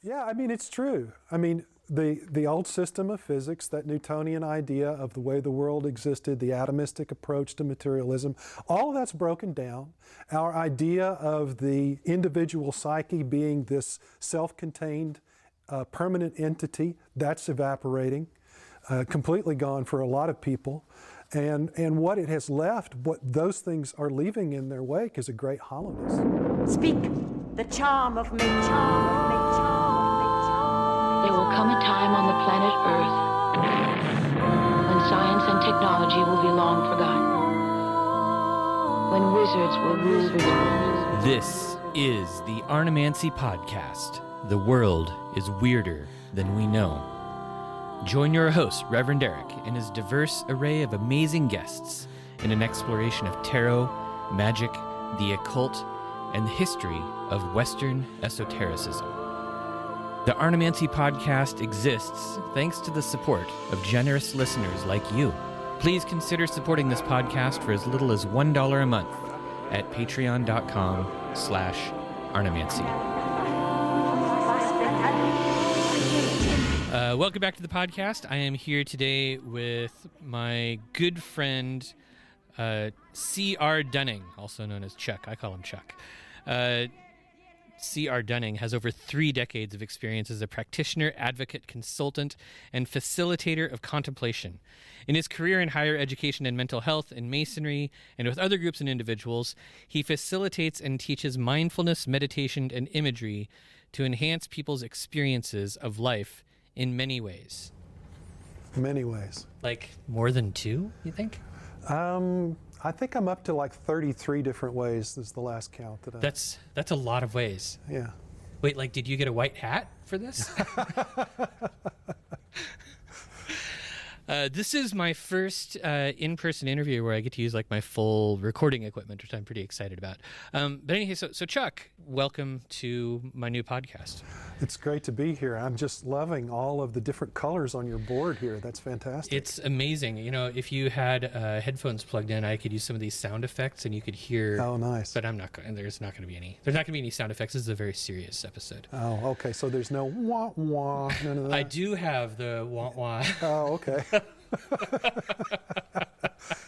Yeah, I mean, it's true. I mean, the old system of physics, that Newtonian idea of the way the world existed, the atomistic approach to materialism, all of that's broken down. Our idea of the individual psyche being this self-contained, permanent entity, that's evaporating, completely gone for a lot of people. And what it has left, what those things are leaving in their wake is a great hollowness. Speak the charm of me, charm of me, charm of me, charm. There will come a time on the planet Earth when science and technology will be long forgotten, when wizards will rule the world. This is the Arnemancy Podcast. The world is weirder than we know. Join your host, Reverend Eric, and his diverse array of amazing guests in an exploration of tarot, magic, the occult, and the history of Western esotericism. The Arnemancy Podcast exists thanks to the support of generous listeners like you. Please consider supporting this podcast for as little as $1 a month at patreon.com/Arnemancy. Welcome back to the podcast. I am here today with my good friend, C.R. Dunning, also known as Chuck. I call him Chuck. C.R. Dunning has over 3 decades of experience as a practitioner, advocate, consultant, and facilitator of contemplation. In his career in higher education and mental health, in Masonry, and with other groups and individuals, he facilitates and teaches mindfulness, meditation, and imagery to enhance people's experiences of life in many ways. Many ways. Like more than 2, you think? I think I'm up to like 33 different ways is the last count that I... That's a lot of ways. Yeah. Wait, like, did you get a white hat for this? This is my first in-person interview where I get to use like my full recording equipment, which I'm pretty excited about. But anyway, so Chuck, welcome to my new podcast. It's great to be here. I'm just loving all of the different colors on your board here. That's fantastic. It's amazing. You know, if you had headphones plugged in, I could use some of these sound effects and you could hear. Oh, nice. But I'm not going. There's not going to be any. There's not going to be any sound effects. This is a very serious episode. Oh, okay. So there's no wah wah. None of that. I do have the wah wah. Oh, okay.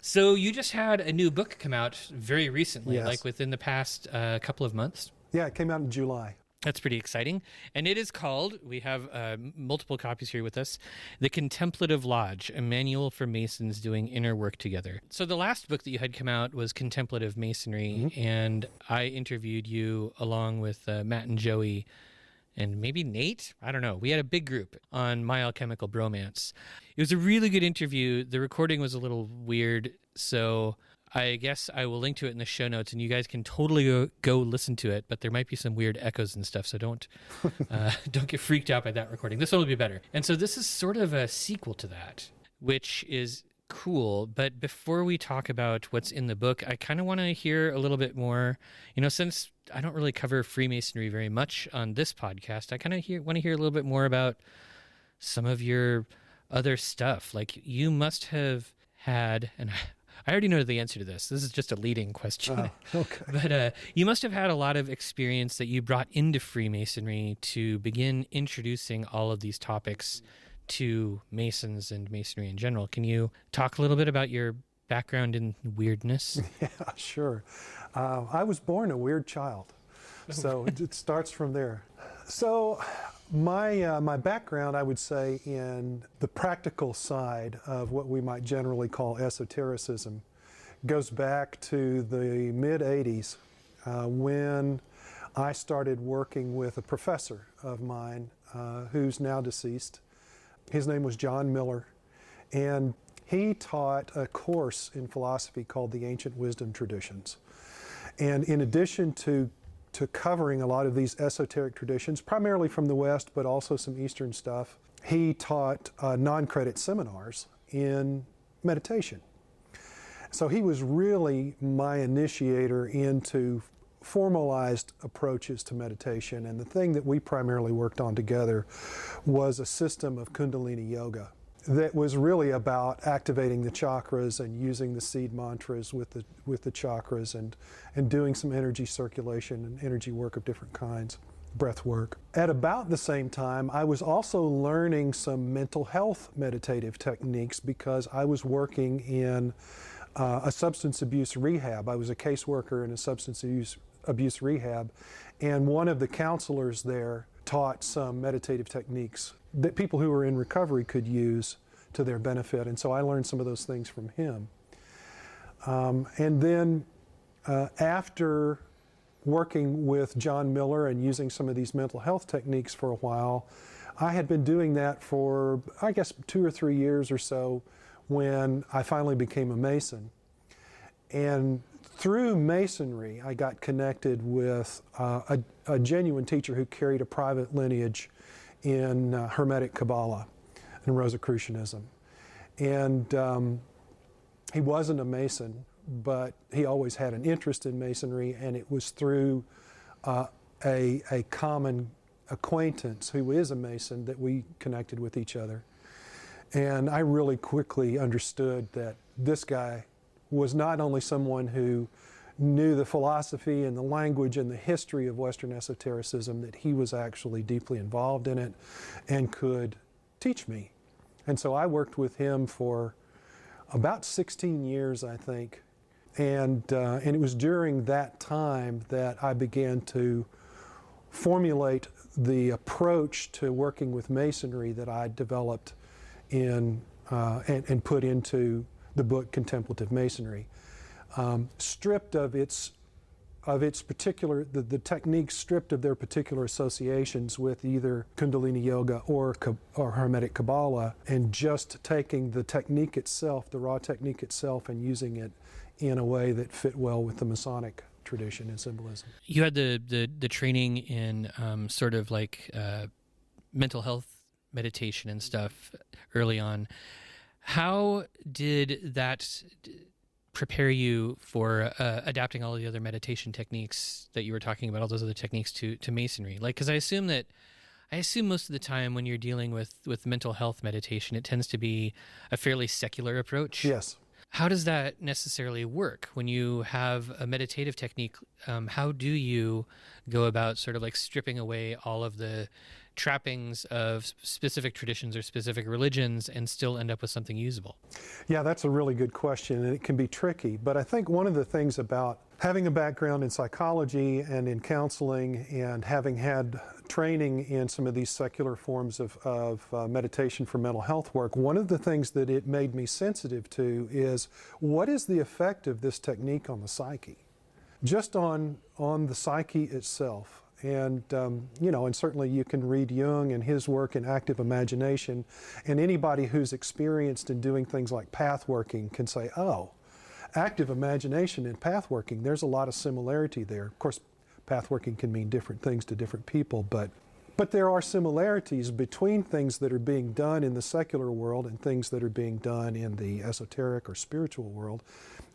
So you just had a new book come out very recently, Yes. like within the past couple of months. Yeah, it came out in July. That's pretty exciting. And it is called, we have multiple copies here with us, The Contemplative Lodge, a manual for Masons doing inner work together. So the last book that you had come out was Contemplative Masonry, and I interviewed you along with Matt and Joey and maybe Nate. I don't know. We had a big group on My Alchemical Bromance. It was a really good interview. The recording was a little weird, so I guess I will link to it in the show notes, and you guys can totally go listen to it, but there might be some weird echoes and stuff, so don't get freaked out by that recording. This one will be better. And so this is sort of a sequel to that, which is cool. But before we talk about what's in the book, I kind of want to hear a little bit more, since I don't really cover Freemasonry very much on this podcast, I kind of want to hear a little bit more about some of your other stuff. Like, you must have had, and I already know the answer to this. This is just a leading question. Oh, okay. But you must have had a lot of experience that you brought into Freemasonry to begin introducing all of these topics to Masons and Masonry in general. Can you talk a little bit about your background in weirdness? Yeah, sure. I was born a weird child, so it starts from there. So my background, I would say, in the practical side of what we might generally call esotericism goes back to the mid-'80s when I started working with a professor of mine who's now deceased. His name was John Miller, and he taught a course in philosophy called the Ancient Wisdom Traditions. And in addition to covering a lot of these esoteric traditions, primarily from the West, but also some Eastern stuff, he taught non-credit seminars in meditation. So he was really my initiator into formalized approaches to meditation, and the thing that we primarily worked on together was a system of Kundalini yoga that was really about activating the chakras and using the seed mantras with the chakras and doing some energy circulation and energy work of different kinds. breath work. At about the same time, I was also learning some mental health meditative techniques because I was working in a substance abuse rehab. I was a caseworker in a substance abuse rehab, and one of the counselors there taught some meditative techniques that people who were in recovery could use to their benefit, and so I learned some of those things from him. And then after working with John Miller and using some of these mental health techniques for a while, I had been doing that for, I guess, 2 or 3 years or so when I finally became a Mason. And through Masonry, I got connected with a genuine teacher who carried a private lineage in Hermetic Kabbalah and Rosicrucianism. And he wasn't a Mason, but he always had an interest in Masonry, and it was through a common acquaintance who is a Mason that we connected with each other. And I really quickly understood that this guy was not only someone who knew the philosophy and the language and the history of Western esotericism, that he was actually deeply involved in it and could teach me. And so I worked with him for about 16 years, I think. And it was during that time that I began to formulate the approach to working with Masonry that I developed in and put into the book Contemplative Masonry. Stripped of its particular, the techniques stripped of their particular associations with either Kundalini Yoga or Hermetic Kabbalah, and just taking the technique itself, the raw technique itself, and using it in a way that fit well with the Masonic tradition and symbolism. You had the training in sort of like mental health meditation and stuff early on. How did that prepare you for adapting all of the other meditation techniques that you were talking about, all those other techniques to Masonry? Like, because I assume most of the time when you're dealing with mental health meditation, it tends to be a fairly secular approach. Yes. How does that necessarily work when you have a meditative technique? How do you go about sort of like stripping away all of the trappings of specific traditions or specific religions and still end up with something usable? Yeah, that's a really good question, and it can be tricky. But I think one of the things about having a background in psychology and in counseling and having had training in some of these secular forms of meditation for mental health work, one of the things that it made me sensitive to is, what is the effect of this technique on the psyche? Just on the psyche itself. And, and certainly you can read Jung and his work in active imagination, and anybody who's experienced in doing things like path working can say, oh, active imagination and path working, there's a lot of similarity there. Of course, path working can mean different things to different people, but there are similarities between things that are being done in the secular world and things that are being done in the esoteric or spiritual world.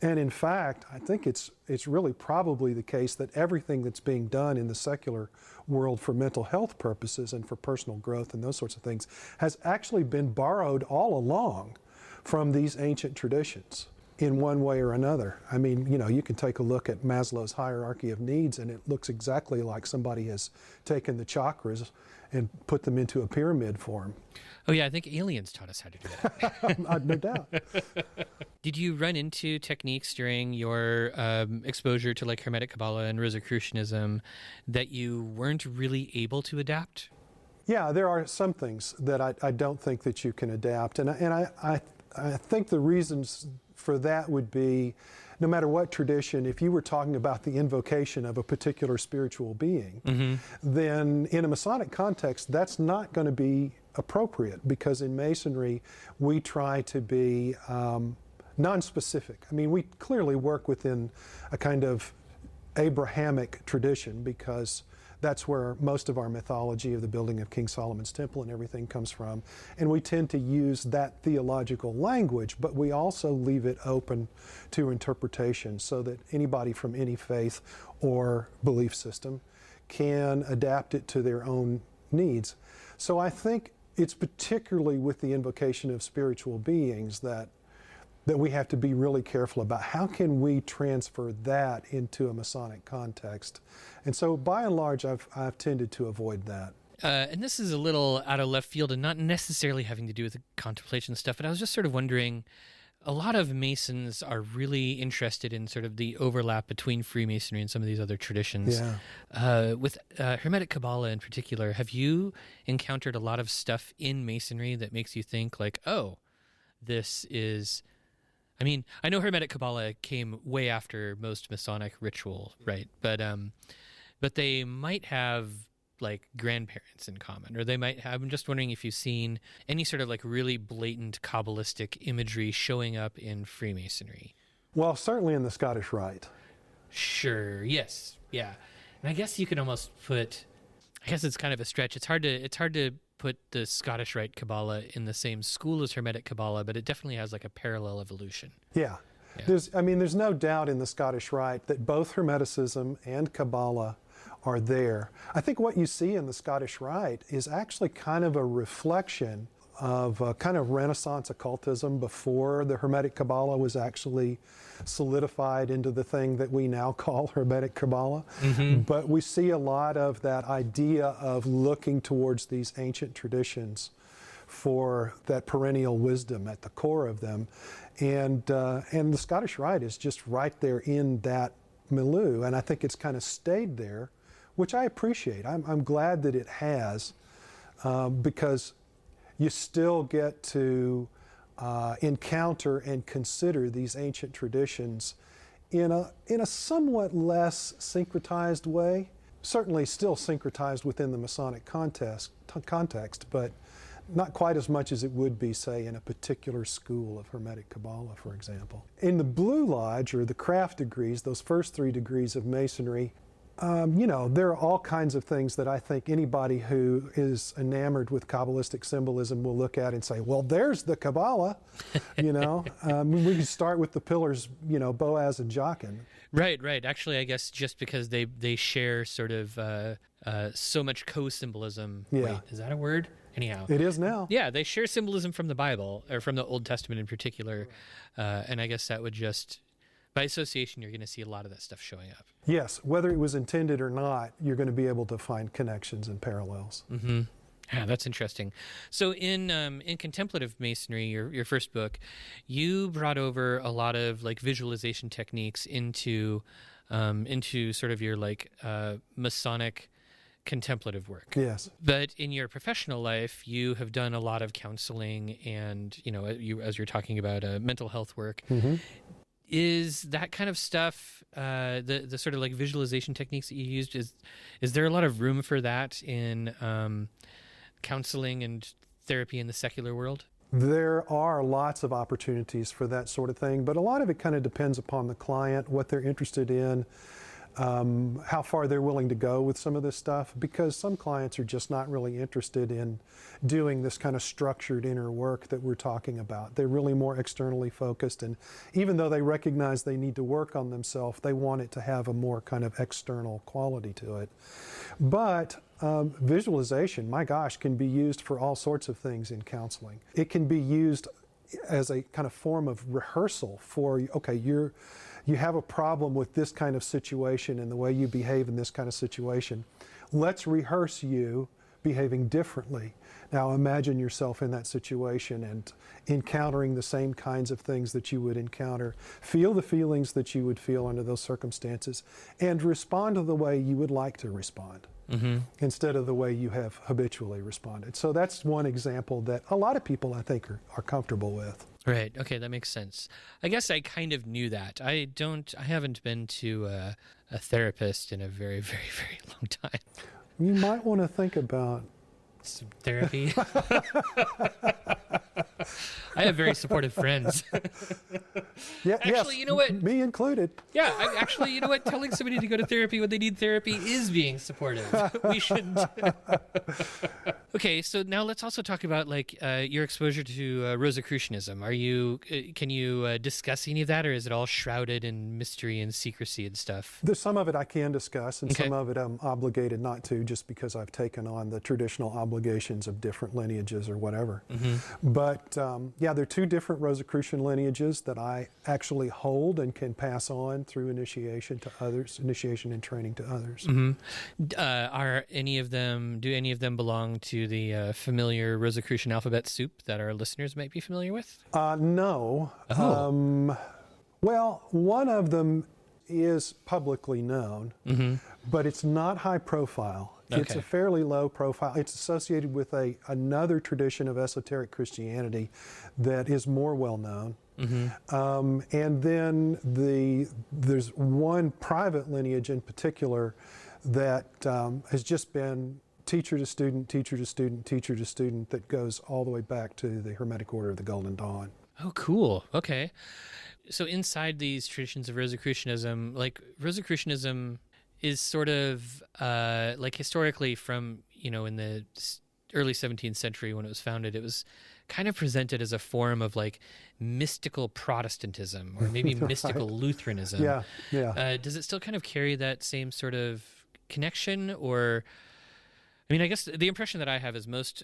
And in fact, I think it's really probably the case that everything that's being done in the secular world for mental health purposes and for personal growth and those sorts of things has actually been borrowed all along from these ancient traditions in one way or another. I mean, you can take a look at Maslow's hierarchy of needs, and it looks exactly like somebody has taken the chakras and put them into a pyramid form. Oh yeah, I think aliens taught us how to do that. No doubt. Did you run into techniques during your exposure to like Hermetic Kabbalah and Rosicrucianism that you weren't really able to adapt? Yeah, there are some things that I don't think that you can adapt, and I think the reasons for that would be, no matter what tradition, if you were talking about the invocation of a particular spiritual being, then in a Masonic context, that's not going to be appropriate, because in Masonry, we try to be non-specific. I mean, we clearly work within a kind of Abrahamic tradition, because that's where most of our mythology of the building of King Solomon's temple and everything comes from. And we tend to use that theological language, but we also leave it open to interpretation so that anybody from any faith or belief system can adapt it to their own needs. So I think it's particularly with the invocation of spiritual beings that that we have to be really careful about. How can we transfer that into a Masonic context? And so by and large, I've tended to avoid that. And this is a little out of left field and not necessarily having to do with the contemplation stuff, but I was just sort of wondering, a lot of Masons are really interested in sort of the overlap between Freemasonry and some of these other traditions. Yeah. With Hermetic Kabbalah in particular, have you encountered a lot of stuff in Masonry that makes you think like, oh, this is... I mean, I know Hermetic Kabbalah came way after most Masonic ritual, right? But they might have like grandparents in common, or they might have, I'm just wondering if you've seen any sort of like really blatant Kabbalistic imagery showing up in Freemasonry. Well, certainly in the Scottish Rite. Sure. Yes. Yeah. And I guess you could almost put, I guess it's kind of a stretch. It's hard to put the Scottish Rite Kabbalah in the same school as Hermetic Kabbalah, but it definitely has like a parallel evolution. Yeah. There's no doubt in the Scottish Rite that both Hermeticism and Kabbalah are there. I think what you see in the Scottish Rite is actually kind of a reflection of kind of Renaissance occultism before the Hermetic Kabbalah was actually solidified into the thing that we now call Hermetic Kabbalah. Mm-hmm. But we see a lot of that idea of looking towards these ancient traditions for that perennial wisdom at the core of them. And the Scottish Rite is just right there in that milieu, and I think it's kind of stayed there, which I appreciate. I'm glad that it has, because you still get to encounter and consider these ancient traditions in a somewhat less syncretized way. Certainly still syncretized within the Masonic context, but not quite as much as it would be, say, in a particular school of Hermetic Kabbalah, for example. In the Blue Lodge, or the craft degrees, those first 3 degrees of Masonry, there are all kinds of things that I think anybody who is enamored with Kabbalistic symbolism will look at and say, well, there's the Kabbalah, We can start with the pillars, Boaz and Jachin. Right. Actually, I guess just because they share sort of so much co-symbolism. Yeah. Wait, is that a word? Anyhow. It is now. Yeah, they share symbolism from the Bible, or from the Old Testament in particular. And I guess that would just... by association, you're going to see a lot of that stuff showing up. Yes, whether it was intended or not, you're going to be able to find connections and parallels. Mm-hmm. Yeah, that's interesting. So in Contemplative Masonry, your first book, you brought over a lot of like visualization techniques into sort of your like Masonic contemplative work. Yes. But in your professional life, you have done a lot of counseling and, as you're talking about mental health work. Mm-hmm. Is that kind of stuff, the sort of like visualization techniques that you used, is there a lot of room for that in counseling and therapy in the secular world? There are lots of opportunities for that sort of thing, but a lot of it kind of depends upon the client, what they're interested in, how far they're willing to go with some of this stuff, because some clients are just not really interested in doing this kind of structured inner work that we're talking about. They're really more externally focused, and even though they recognize they need to work on themselves, they want it to have a more kind of external quality to it. But visualization, my gosh, can be used for all sorts of things in counseling. It can be used as a kind of form of rehearsal for, okay, you have a problem with this kind of situation and the way you behave in this kind of situation. Let's rehearse you behaving differently. Now imagine yourself in that situation and encountering the same kinds of things that you would encounter. Feel the feelings that you would feel under those circumstances and respond to the way you would like to respond. Mm-hmm. Instead of the way you have habitually responded. So that's one example that a lot of people, I think, are comfortable with. Right. Okay, that makes sense. I guess I kind of knew that. I haven't been to a therapist in a very, very, very long time. You might want to think about some therapy. I have very supportive friends. Yeah, actually, yes, you know what? Me included. Yeah, actually, you know what? Telling somebody to go to therapy when they need therapy is being supportive. We shouldn't. Okay, so now let's also talk about like your exposure to Rosicrucianism. Can you discuss any of that, or is it all shrouded in mystery and secrecy and stuff? There's some of it I can discuss, and Okay. some of it I'm obligated not to, just because I've taken on the traditional obligations of different lineages or whatever. But yeah, there are two different Rosicrucian lineages that I actually hold and can pass on through initiation to others, initiation and training to others. Do any of them belong to the familiar Rosicrucian alphabet soup that our listeners might be familiar with? No. Oh. Well, one of them is publicly known, but it's not high profile. It's Okay. a fairly low profile. It's associated with another tradition of esoteric Christianity that is more well known. And then there's one private lineage in particular that has just been teacher to student, teacher to student, teacher to student, that goes all the way back to the Hermetic Order of the Golden Dawn. Oh, cool. Okay. So inside these traditions of Rosicrucianism, like Rosicrucianism is sort of like historically from, in the early 17th century when it was founded, it was kind of presented as a form of like mystical Protestantism or maybe mystical Lutheranism. Yeah. Does it still kind of carry that same sort of connection, or I guess the impression that I have is most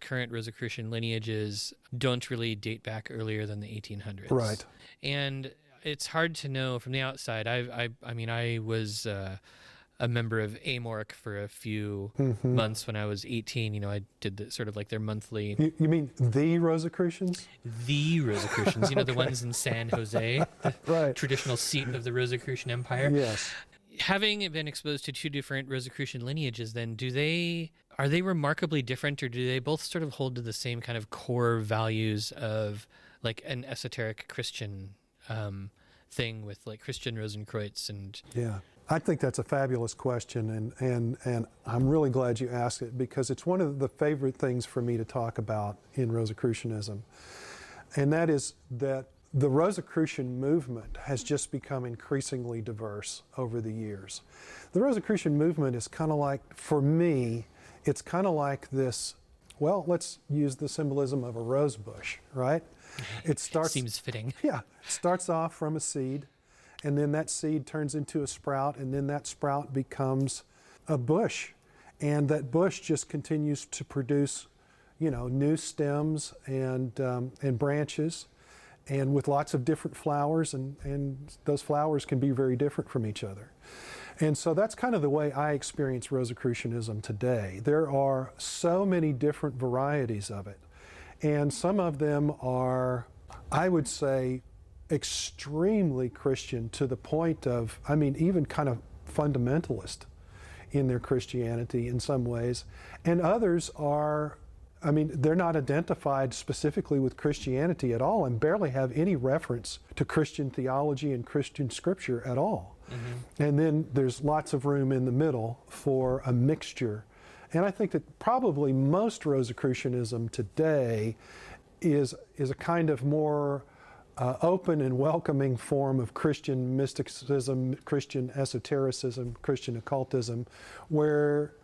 current Rosicrucian lineages don't really date back earlier than the 1800s. Right. And it's hard to know from the outside. I was a member of Amorc for a few months when I was 18. I did sort of like their monthly. You mean the Rosicrucians? The Rosicrucians, the ones in San Jose, the Right. traditional seat of the Rosicrucian Empire. Yes. Having been exposed to two different Rosicrucian lineages, then are they remarkably different, or do they both sort of hold to the same kind of core values of like an esoteric Christian thing with like Christian Rosenkreuz and? Yeah. I think that's a fabulous question, and I'm really glad you asked it, because it's one of the favorite things for me to talk about in Rosicrucianism. And that is that the Rosicrucian movement has just become increasingly diverse over the years. The Rosicrucian movement is kind of like, for me, it's kind of like this, well, let's use the symbolism of a rose bush, right? It starts, Seems fitting. yeah, it starts off from a seed, and then that seed turns into a sprout, and then that sprout becomes a bush. And that bush just continues to produce, new stems and branches, and with lots of different flowers, and those flowers can be very different from each other. And so that's kind of the way I experience Rosicrucianism today. There are so many different varieties of it, and some of them are, I would say, extremely Christian, to the point of, even kind of fundamentalist in their Christianity in some ways. And others are, they're not identified specifically with Christianity at all, and barely have any reference to Christian theology and Christian scripture at all. And then there's lots of room in the middle for a mixture. And I think that probably most Rosicrucianism today is a kind of more open and welcoming form of Christian mysticism, Christian esotericism, Christian occultism, where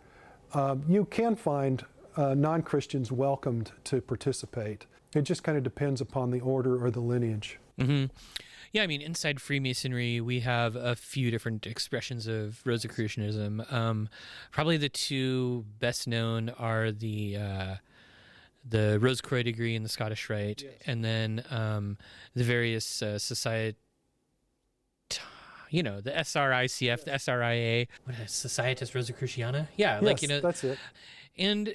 you can find non-Christians welcomed to participate. It just kind of depends upon the order or the lineage. Yeah, inside Freemasonry, we have a few different expressions of Rosicrucianism. Probably the two best known are the Rosicrucian degree and the Scottish Rite, yes. And then the various society, the SRICF, the SRIA, Societas Rosicruciana. Yeah, yes, that's it. And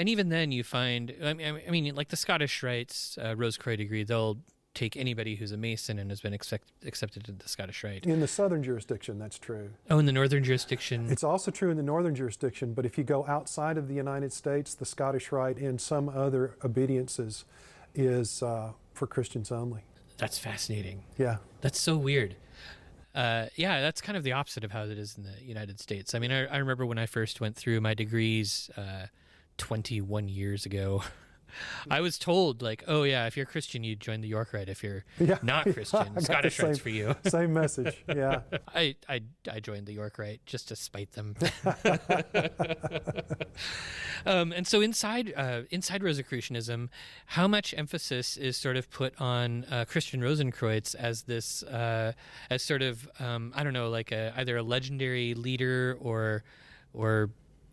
even then, you find, like the Scottish Rites, Rosicrucian degree, they'll take anybody who's a Mason and has been accepted to the Scottish Rite. In the southern jurisdiction, that's true. Oh, in the northern jurisdiction? It's also true in the northern jurisdiction, but if you go outside of the United States, the Scottish Rite and some other obediences is for Christians only. That's fascinating. Yeah. That's so weird. Yeah, that's kind of the opposite of how it is in the United States. I remember when I first went through my degrees 21 years ago. I was told, like, oh yeah, if you're Christian, you join the York Rite. If you're not Christian, I got the Scottish Rite's same- for you. Same message, yeah. I joined the York Rite just to spite them. And so inside Rosicrucianism, how much emphasis is sort of put on Christian Rosenkreuz as this, as sort of I don't know, like either a legendary leader or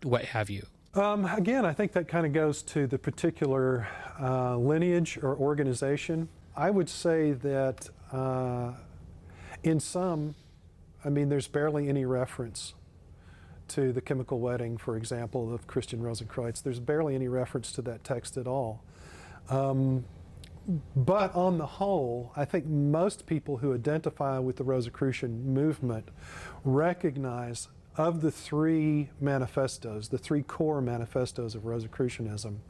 what have you? Again, I think that kind of goes to the particular lineage or organization. I would say that in some, I mean, there's barely any reference to the chemical wedding, for example, of Christian Rosenkreuz. There's barely any reference to that text at all. But on the whole, I think most people who identify with the Rosicrucian movement recognize of the three manifestos, the three core manifestos of Rosicrucianism,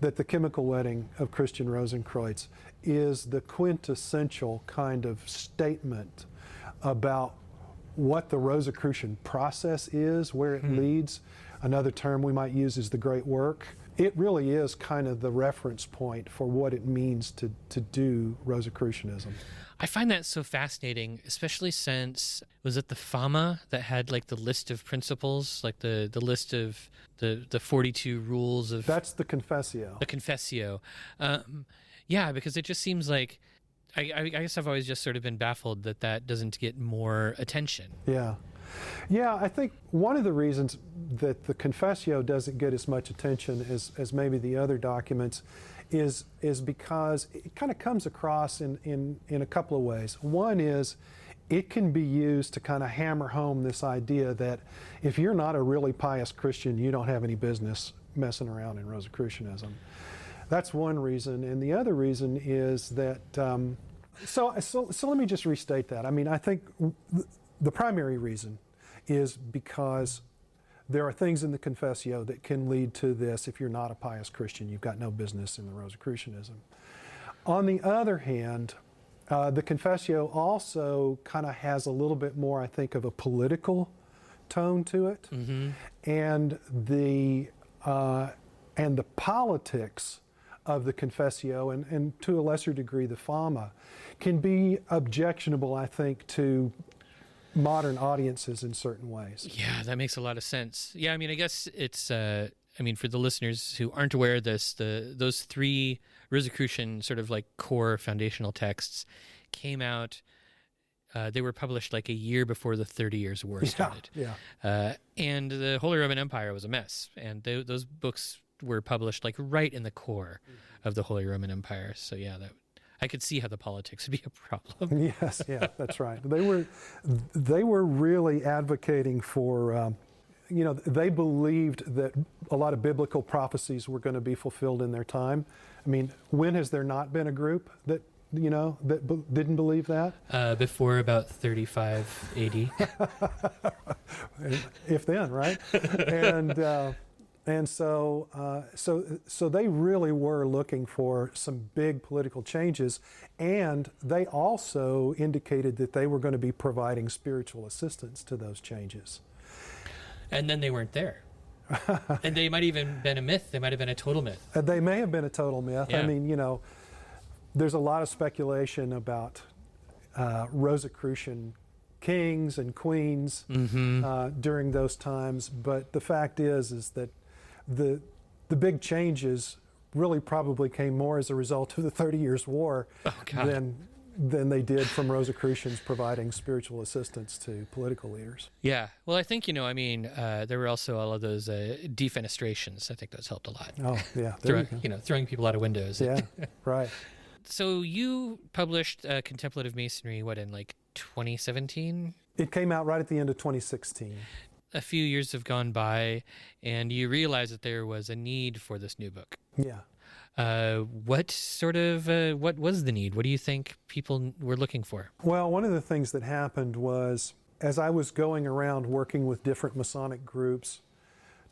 that the chemical wedding of Christian Rosenkreuz is the quintessential kind of statement about what the Rosicrucian process is, where it leads. Another term we might use is the great work. It really is kind of the reference point for what it means to do Rosicrucianism. I find that so fascinating, especially since, was it the Fama that had like the list of principles, like the list of the 42 rules of... That's the Confessio. The Confessio. Yeah, because it just seems like, I guess I've always just sort of been baffled that doesn't get more attention. Yeah. Yeah, I think one of the reasons that the Confessio doesn't get as much attention as maybe the other documents is because it kind of comes across in a couple of ways. One is it can be used to kind of hammer home this idea that if you're not a really pious Christian, you don't have any business messing around in Rosicrucianism. That's one reason. And the other reason is that, so let me just restate that. I mean, I think the primary reason is because there are things in the Confessio that can lead to this. If you're not a pious Christian, you've got no business in the Rosicrucianism. On the other hand, the Confessio also kind of has a little bit more, I think, of a political tone to it. Mm-hmm. And the politics of the Confessio, and to a lesser degree the Fama, can be objectionable, I think, to modern audiences in certain ways. Yeah, that makes a lot of sense. Yeah, I mean, I guess it's, I mean, for the listeners who aren't aware of this, those three Rosicrucian sort of like core foundational texts came out, they were published like a year before the 30 Years' War started. Yeah. And the Holy Roman Empire was a mess. And those books were published like right in the core of the Holy Roman Empire. So yeah, I could see how the politics would be a problem. Yes, yeah, that's right. They were really advocating for, they believed that a lot of biblical prophecies were going to be fulfilled in their time. I mean, when has there not been a group that didn't believe that? Before about 35 AD. If then, right? And so they really were looking for some big political changes, and they also indicated that they were going to be providing spiritual assistance to those changes. And then they weren't there. And they might even been a myth. They might have been a total myth. They may have been a total myth. Yeah. I mean, there's a lot of speculation about Rosicrucian kings and queens during those times, but the fact is that the big changes really probably came more as a result of the 30 Years' War than they did from Rosicrucians providing spiritual assistance to political leaders. Yeah. Well, I think, there were also all of those defenestrations. I think those helped a lot. Oh, yeah. Throwing people out of windows. Yeah, right. So you published Contemplative Masonry, in like 2017? It came out right at the end of 2016. A few years have gone by, and you realized that there was a need for this new book. Yeah. What was the need? What do you think people were looking for? Well, one of the things that happened was, as I was going around working with different Masonic groups,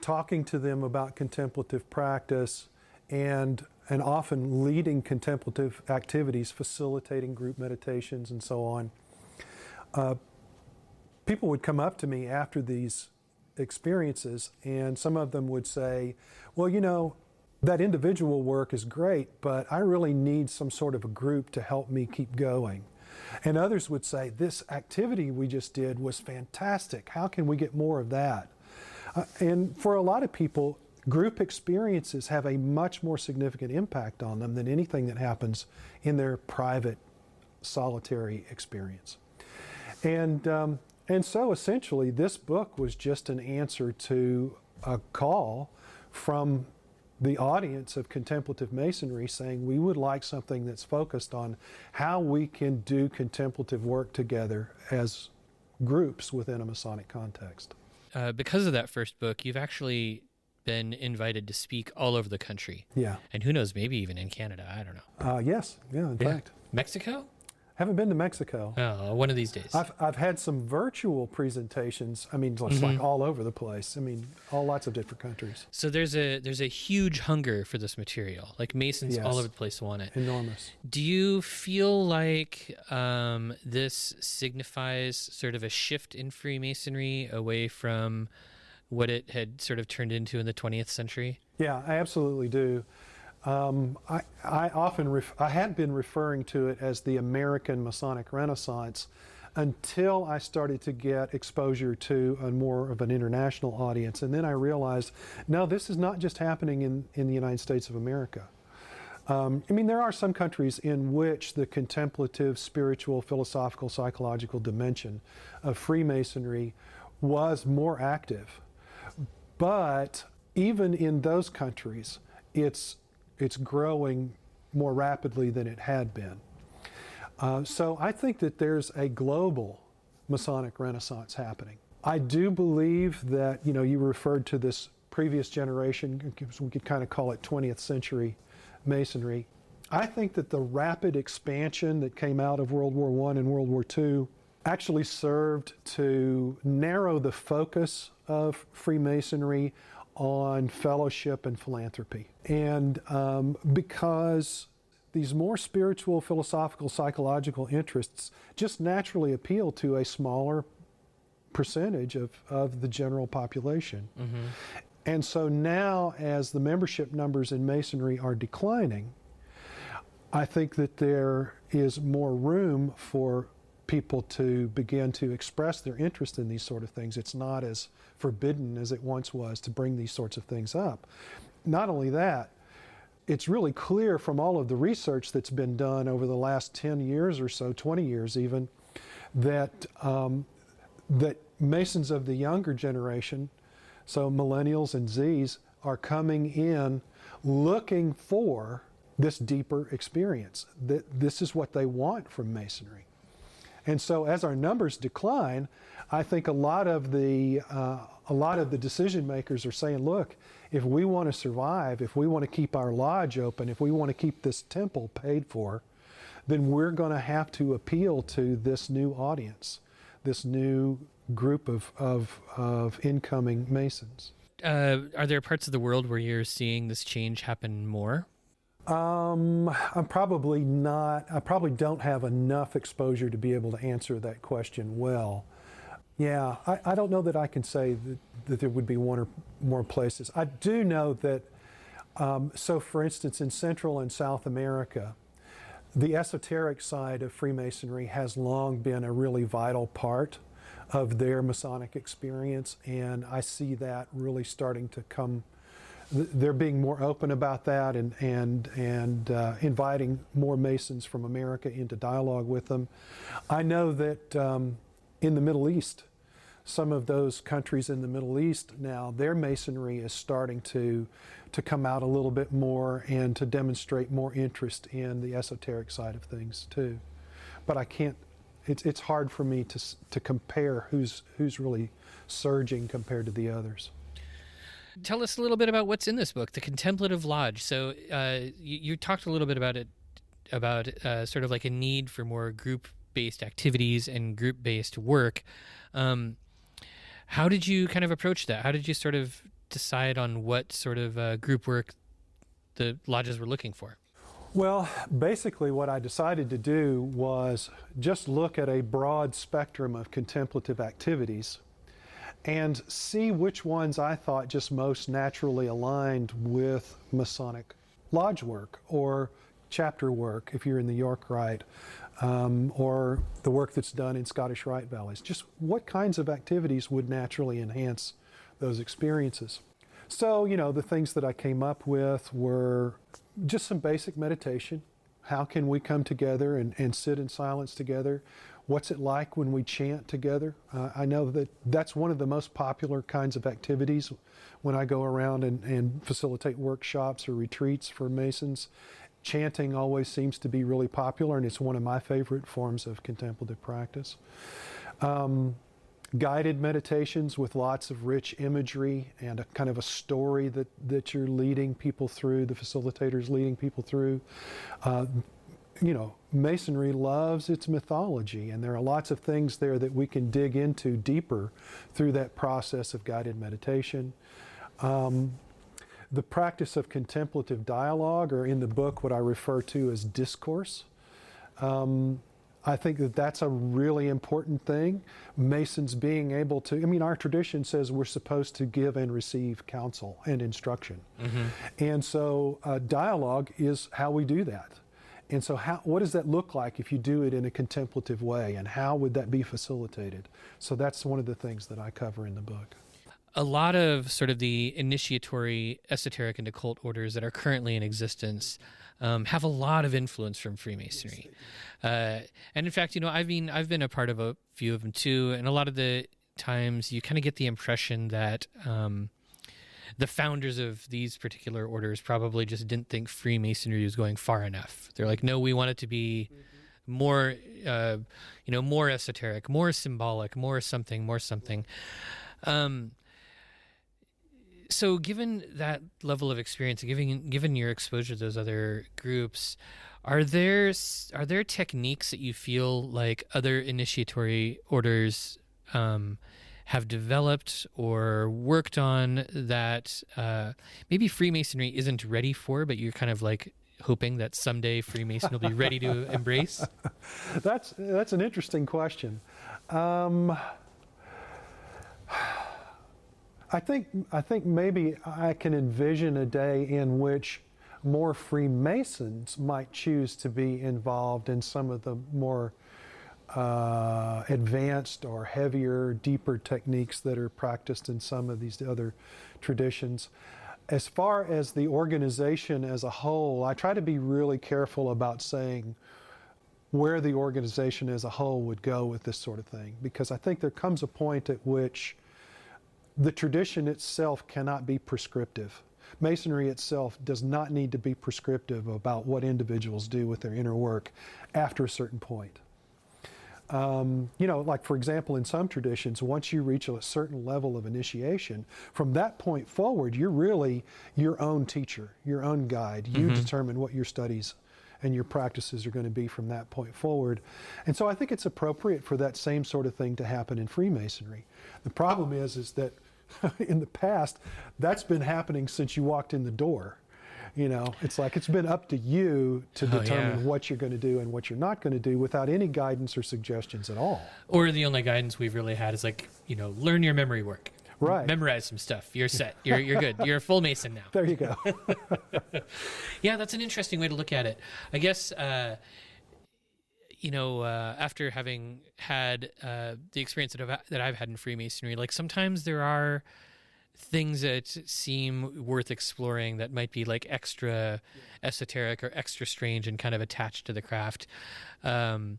talking to them about contemplative practice, and often leading contemplative activities, facilitating group meditations and so on, people would come up to me after these experiences, and some of them would say, well, that individual work is great, but I really need some sort of a group to help me keep going. And others would say, this activity we just did was fantastic. How can we get more of that? And for a lot of people, group experiences have a much more significant impact on them than anything that happens in their private, solitary experience. And so essentially, this book was just an answer to a call from the audience of Contemplative Masonry saying we would like something that's focused on how we can do contemplative work together as groups within a Masonic context. Because of that first book, you've actually been invited to speak all over the country. Yeah. And who knows, maybe even in Canada. I don't know. Yes. Yeah, in fact. Mexico? Haven't been to Mexico. Oh, one of these days. I've had some virtual presentations. I mean, it's like all over the place. I mean, all lots of different countries. So there's a huge hunger for this material. Like Masons Yes. all over the place want it. Enormous. Do you feel like this signifies sort of a shift in Freemasonry away from what it had sort of turned into in the 20th century? Yeah, I absolutely do. I had been referring to it as the American Masonic Renaissance until I started to get exposure to a more of an international audience. And then I realized, no, this is not just happening in the United States of America. I mean, there are some countries in which the contemplative, spiritual, philosophical, psychological dimension of Freemasonry was more active. But even in those countries, it's growing more rapidly than it had been. So I think that there's a global Masonic Renaissance happening. I do believe that, you referred to this previous generation, we could kind of call it 20th century Masonry. I think that the rapid expansion that came out of World War I and World War II actually served to narrow the focus of Freemasonry on fellowship and philanthropy. And because these more spiritual, philosophical, psychological interests just naturally appeal to a smaller percentage of the general population. Mm-hmm. And so now, as the membership numbers in Masonry are declining, I think that there is more room for people to begin to express their interest in these sort of things. It's not as forbidden as it once was to bring these sorts of things up. Not only that, it's really clear from all of the research that's been done over the last 10 years or so, 20 years even, that that Masons of the younger generation, so millennials and Zs, are coming in looking for this deeper experience. That this is what they want from Masonry. And so as our numbers decline, I think a lot of the decision makers are saying, look, if we want to survive, if we want to keep our lodge open, if we want to keep this temple paid for, then we're going to have to appeal to this new audience, this new group of incoming Masons. Are there parts of the world where you're seeing this change happen more? I'm probably not. I probably don't have enough exposure to be able to answer that question well. Yeah, I don't know that I can say that there would be one or more places. I do know that, so for instance, in Central and South America, the esoteric side of Freemasonry has long been a really vital part of their Masonic experience, and I see that really starting to come. They're being more open about that and inviting more Masons from America into dialogue with them. I know that in the Middle East, some of those countries in the Middle East now, their Masonry is starting to come out a little bit more and to demonstrate more interest in the esoteric side of things too. But I can't. It's hard for me to compare who's really surging compared to the others. Tell us a little bit about what's in this book, The Contemplative Lodge. So you talked a little bit about sort of like a need for more group-based activities and group-based work. How did you kind of approach that? How did you sort of decide on what sort of group work the lodges were looking for? Well, basically what I decided to do was just look at a broad spectrum of contemplative activities and see which ones I thought just most naturally aligned with Masonic lodge work or chapter work, if you're in the York Rite, or the work that's done in Scottish Rite Valleys. Just what kinds of activities would naturally enhance those experiences. So, the things that I came up with were just some basic meditation. How can we come together and sit in silence together? What's it like when we chant together? I know that that's one of the most popular kinds of activities when I go around and facilitate workshops or retreats for Masons. Chanting always seems to be really popular, and it's one of my favorite forms of contemplative practice. Guided meditations with lots of rich imagery and a kind of a story that you're leading people through, the facilitator's leading people through. Masonry loves its mythology, and there are lots of things there that we can dig into deeper through that process of guided meditation. The practice of contemplative dialogue, or in the book what I refer to as discourse. I think that that's a really important thing. Masons being able to, our tradition says we're supposed to give and receive counsel and instruction. Mm-hmm. And so dialogue is how we do that. And so what does that look like if you do it in a contemplative way, and how would that be facilitated? So that's one of the things that I cover in the book. A lot of sort of the initiatory esoteric and occult orders that are currently in existence have a lot of influence from Freemasonry. And in fact, I've been a part of a few of them too, and a lot of the times you kind of get the impression that the founders of these particular orders probably just didn't think Freemasonry was going far enough. They're like, no, we want it to be more, more esoteric, more symbolic, more something. So given that level of experience, given your exposure to those other groups, are there techniques that you feel like other initiatory orders have developed or worked on that maybe Freemasonry isn't ready for, but you're kind of like hoping that someday Freemason will be ready to embrace? That's an interesting question. I think maybe I can envision a day in which more Freemasons might choose to be involved in some of the more advanced or heavier, deeper techniques that are practiced in some of these other traditions. As far as the organization as a whole, I try to be really careful about saying where the organization as a whole would go with this sort of thing, because I think there comes a point at which the tradition itself cannot be prescriptive. Masonry itself does not need to be prescriptive about what individuals do with their inner work after a certain point. Like for example, in some traditions, once you reach a certain level of initiation, from that point forward, you're really your own teacher, your own guide. You determine what your studies and your practices are going to be from that point forward. And so I think it's appropriate for that same sort of thing to happen in Freemasonry. The problem is that in the past, that's been happening since you walked in the door. It's like it's been up to you to determine what you're going to do and what you're not going to do without any guidance or suggestions at all. Or the only guidance we've really had is like, learn your memory work. Right. Memorize some stuff. You're set. You're good. You're a full Mason now. There you go. Yeah, that's an interesting way to look at it. I guess, after having had the experience that I've had in Freemasonry, like sometimes there are things that seem worth exploring that might be like extra esoteric or extra strange and kind of attached to the craft. And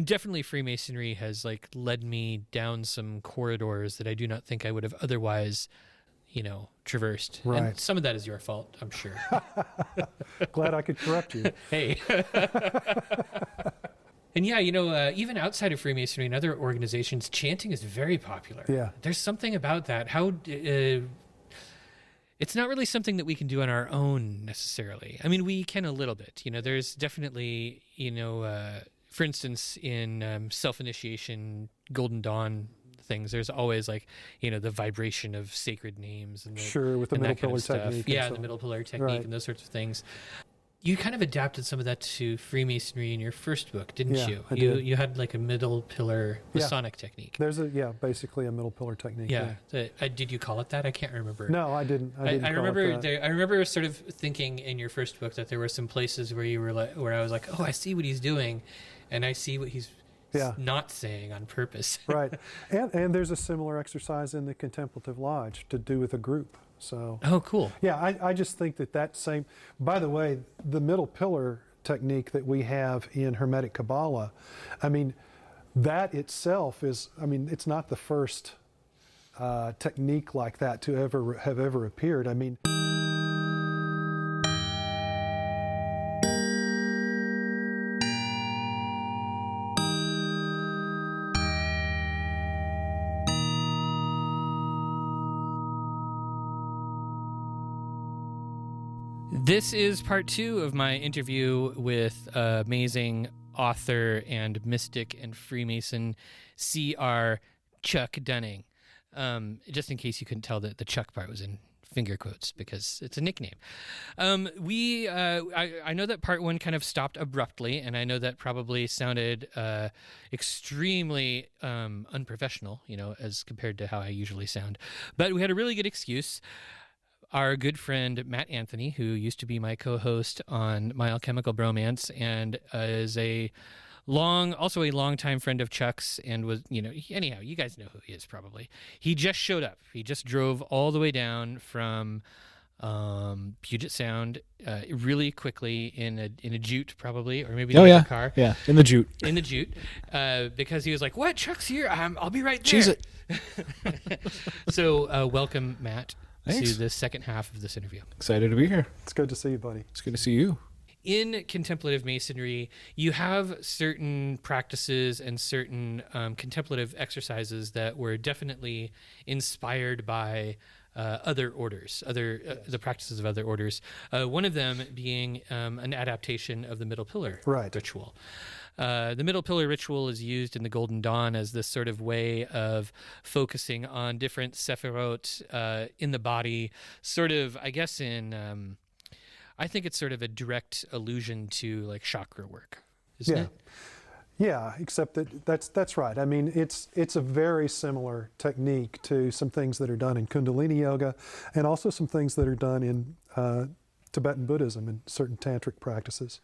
definitely Freemasonry has like led me down some corridors that I do not think I would have otherwise, traversed. Right. And some of that is your fault, I'm sure. Glad I could correct you. Hey. And yeah, even outside of Freemasonry and other organizations, chanting is very popular. Yeah. There's something about that. It's not really something that we can do on our own necessarily. I mean, we can a little bit. There's definitely, for instance, in self-initiation, Golden Dawn things, there's always like, the vibration of sacred names. And Sure, with the middle pillar technique. Yeah, the middle pillar technique and those sorts of things. You kind of adapted some of that to Freemasonry in your first book, didn't Yeah, you? I did. You had like a middle pillar Masonic technique. There's basically a middle pillar technique. Yeah. Did you call it that? I can't remember. No, I didn't. I didn't. I call remember. it that. I remember sort of thinking in your first book that there were some places where you were like, where I was like, oh, I see what he's doing, and I see what he's not saying on purpose. Right, and there's a similar exercise in the Contemplative Lodge to do with a group. So. Oh, cool. Yeah, I just think that same. By the way, the middle pillar technique that we have in Hermetic Kabbalah, I mean, that itself is. I mean, it's not the first technique like that to have ever appeared. I mean. This is part 2 of my interview with amazing author and mystic and Freemason C.R. Chuck Dunning. Just in case you couldn't tell that the Chuck part was in finger quotes because it's a nickname. I know that part 1 kind of stopped abruptly, and I know that probably sounded extremely unprofessional, as compared to how I usually sound. But we had a really good excuse. Our good friend Matt Anthony, who used to be my co-host on My Alchemical Bromance, and is also a longtime friend of Chuck's, and was, anyhow, you guys know who he is probably. He just showed up. He just drove all the way down from Puget Sound really quickly in a Jute probably, or maybe a car. Yeah, in the Jute. In the Jute, because he was like, "What? Chuck's here? I'll be right there." Cheese it. So welcome, Matt. Thanks. To the second half of this interview. Excited to be here. It's good to see you, buddy. It's good to see you. In Contemplative Masonry, you have certain practices and certain contemplative exercises that were definitely inspired by other orders, the practices of other orders. One of them being an adaptation of the Middle Pillar ritual. The Middle Pillar ritual is used in the Golden Dawn as this sort of way of focusing on different sephirot in the body, sort of, I guess, I think it's sort of a direct allusion to like chakra work, isn't it? Yeah, except that's right. I mean, it's a very similar technique to some things that are done in Kundalini Yoga, and also some things that are done in Tibetan Buddhism and certain tantric practices.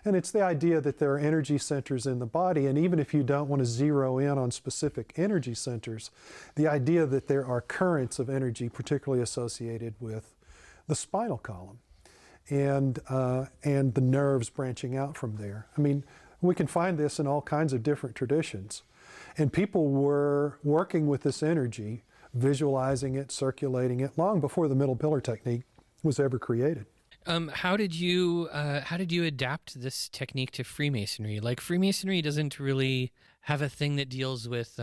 And it's the idea that there are energy centers in the body, and even if you don't want to zero in on specific energy centers, the idea that there are currents of energy particularly associated with the spinal column and the nerves branching out from there. I mean, we can find this in all kinds of different traditions. And people were working with this energy, visualizing it, circulating it, long before the Middle Pillar technique was ever created. How did you adapt this technique to Freemasonry? Like, Freemasonry doesn't really have a thing that deals with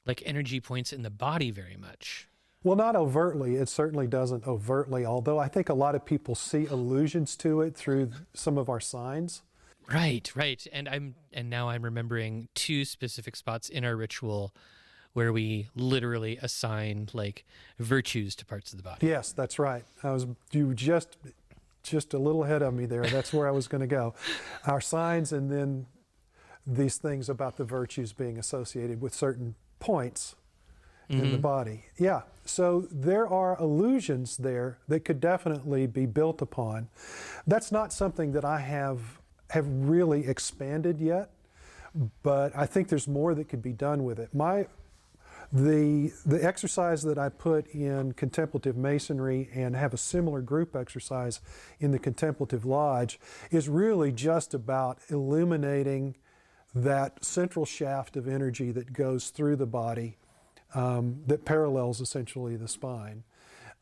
like energy points in the body very much. Well, not overtly. It certainly doesn't overtly, although I think a lot of people see allusions to it through some of our signs. Right. And now I'm remembering 2 specific spots in our ritual where we literally assign like virtues to parts of the body. Yes, that's right. You just a little ahead of me there. That's where I was going to go. Our signs, and then these things about the virtues being associated with certain points in the body. Yeah, so there are allusions there that could definitely be built upon. That's not something that I have really expanded yet, but I think there's more that could be done with it. The exercise that I put in Contemplative Masonry and have a similar group exercise in the Contemplative Lodge is really just about illuminating that central shaft of energy that goes through the body, that parallels essentially the spine,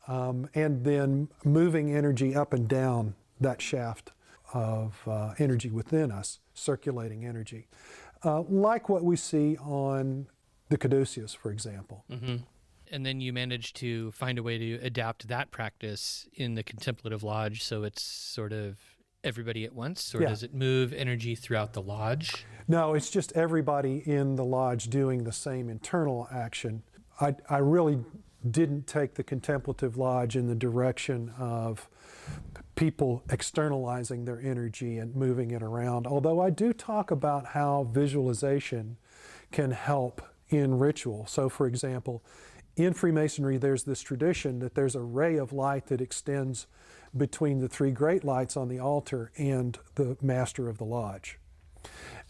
and then moving energy up and down that shaft of energy within us, circulating energy, like what we see on the caduceus, for example. Mm-hmm. And then you managed to find a way to adapt that practice in the Contemplative Lodge, so it's sort of everybody at once, or does it move energy throughout the lodge? No, it's just everybody in the lodge doing the same internal action. I really didn't take the Contemplative Lodge in the direction of people externalizing their energy and moving it around. Although I do talk about how visualization can help in ritual. So for example, in Freemasonry there's this tradition that there's a ray of light that extends between the three great lights on the altar and the master of the lodge.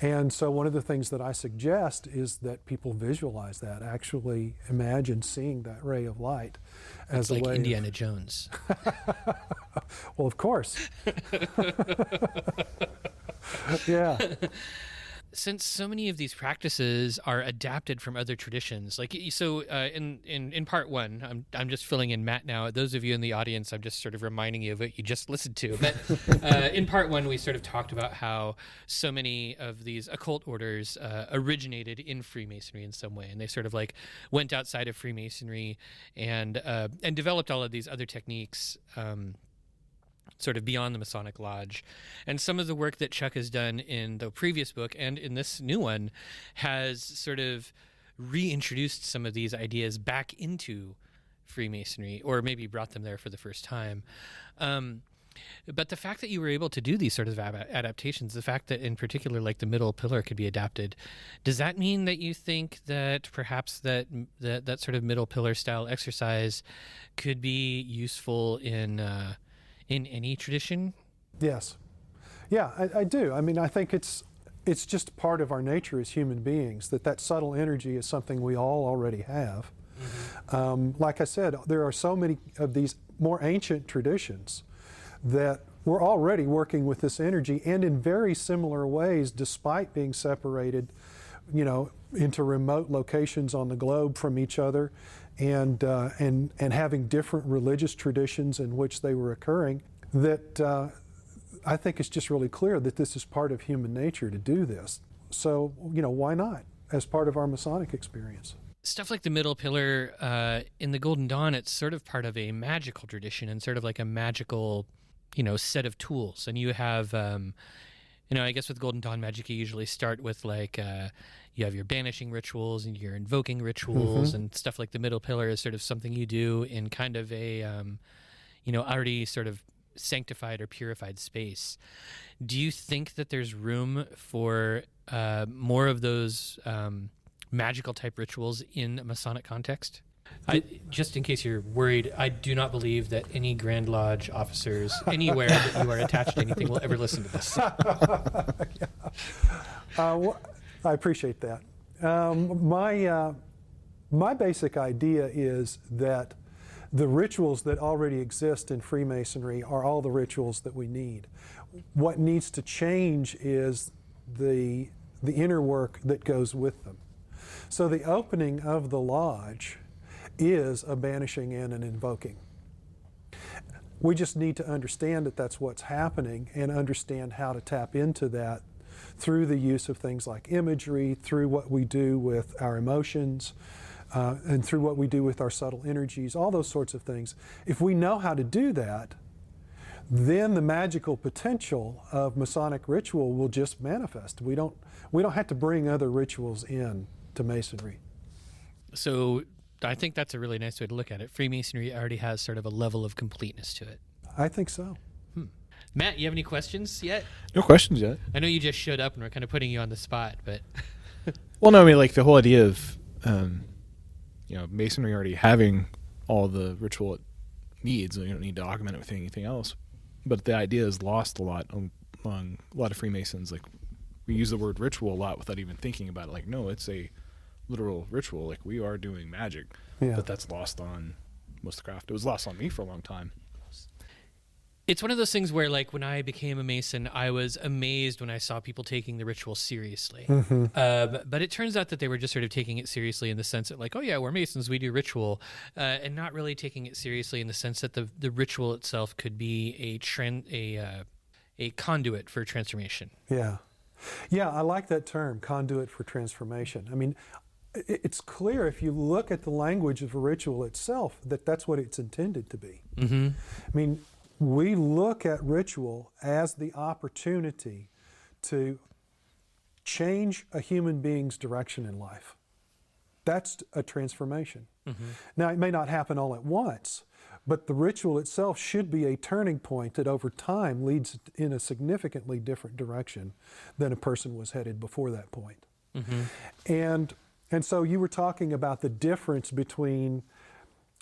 And so one of the things that I suggest is that people visualize that, actually imagine seeing that ray of light as a like way Indiana Jones. Well, of course. Yeah. Since so many of these practices are adapted from other traditions, like so, in part one, I'm just filling in Matt now. Those of you in the audience, I'm just sort of reminding you of what you just listened to. But in part one, we sort of talked about how so many of these occult orders originated in Freemasonry in some way, and they sort of like went outside of Freemasonry and developed all of these other techniques. Sort of beyond the Masonic Lodge. And some of the work that Chuck has done in the previous book and in this new one has sort of reintroduced some of these ideas back into Freemasonry, or maybe brought them there for the first time. But the fact that you were able to do these sort of adaptations, the fact that in particular like the middle pillar could be adapted, does that mean that you think that perhaps that sort of middle pillar style exercise could be useful in any tradition? Yes. Yeah, I do. I mean, I think it's just part of our nature as human beings, that subtle energy is something we all already have. Mm-hmm. Like I said, there are so many of these more ancient traditions that we're already working with this energy, and in very similar ways, despite being separated, into remote locations on the globe from each other, and having different religious traditions in which they were occurring, that I think it's just really clear that this is part of human nature to do this. So, why not as part of our Masonic experience? Stuff like the middle pillar in the Golden Dawn, it's sort of part of a magical tradition and sort of like a magical, set of tools. And you have, I guess with Golden Dawn magic, you usually start with like, you have your banishing rituals and your invoking rituals, mm-hmm. and stuff like the middle pillar is sort of something you do in kind of a, already sort of sanctified or purified space. Do you think that there's room for more of those magical type rituals in a Masonic context? Just in case you're worried, I do not believe that any Grand Lodge officers anywhere that you are attached to anything will ever listen to this. Well, I appreciate that. My basic idea is that the rituals that already exist in Freemasonry are all the rituals that we need. What needs to change is the inner work that goes with them. So the opening of the lodge is a banishing and an invoking. We just need to understand that that's what's happening and understand how to tap into that through the use of things like imagery, through what we do with our emotions, and through what we do with our subtle energies, all those sorts of things. If we know how to do that, then the magical potential of Masonic ritual will just manifest. We don't have to bring other rituals in to Masonry. So I think that's a really nice way to look at it. Freemasonry already has sort of a level of completeness to it. I think so. Matt, you have any questions yet? No questions yet. I know you just showed up and we're kind of putting you on the spot, but... Well, no, I mean, like the whole idea of, Masonry already having all the ritual it needs. You don't need to augment it with anything else. But the idea is lost a lot among a lot of Freemasons. Like, we use the word ritual a lot without even thinking about it. Like, no, it's a literal ritual. Like, we are doing magic. Yeah. But that's lost on most of the craft. It was lost on me for a long time. It's one of those things where, like, when I became a Mason, I was amazed when I saw people taking the ritual seriously. Mm-hmm. But it turns out that they were just sort of taking it seriously in the sense that, like, oh yeah, we're Masons, we do ritual, and not really taking it seriously in the sense that the ritual itself could be a conduit for transformation. Yeah. Yeah, I like that term, conduit for transformation. I mean, it's clear if you look at the language of a ritual itself that that's what it's intended to be. Mm-hmm. I mean, we look at ritual as the opportunity to change a human being's direction in life. That's a transformation. Now, it may not happen all at once, but the ritual itself should be a turning point that over time leads in a significantly different direction than a person was headed before that point. And so you were talking about the difference between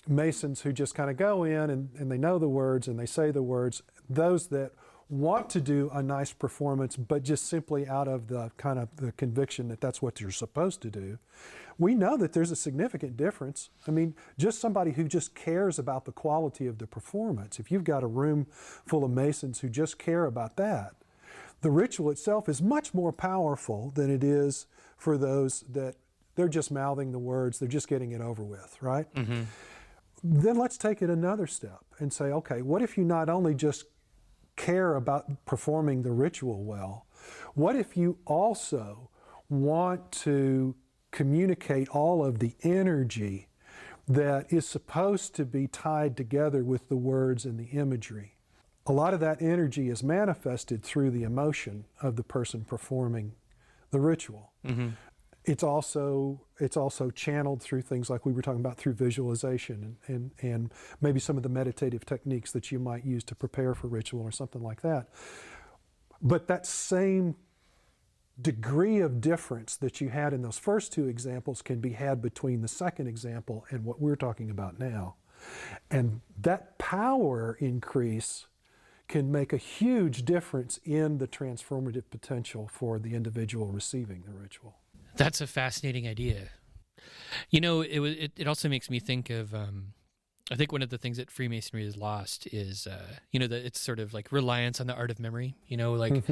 Masons who just kind of go in and they know the words and they say the words, those that want to do a nice performance, but just simply out of the kind of the conviction that that's what you're supposed to do. We know that there's a significant difference. I mean, just somebody who just cares about the quality of the performance, if you've got a room full of Masons who just care about that, the ritual itself is much more powerful than it is for those that they're just mouthing the words, they're just getting it over with, right? Then let's take it another step and say, okay, what if you not only just care about performing the ritual well, what if you also want to communicate all of the energy that is supposed to be tied together with the words and the imagery? A lot of that energy is manifested through the emotion of the person performing the ritual. It's also channeled through things like we were talking about, through visualization and maybe some of the meditative techniques that you might use to prepare for ritual or something like that. But that same degree of difference that you had in those first two examples can be had between the second example and what we're talking about now. And that power increase can make a huge difference in the transformative potential for the individual receiving the ritual. That's a fascinating idea. You know, it also makes me think of, I think one of the things that Freemasonry has lost is, you know, that it's sort of like reliance on the art of memory. You know, like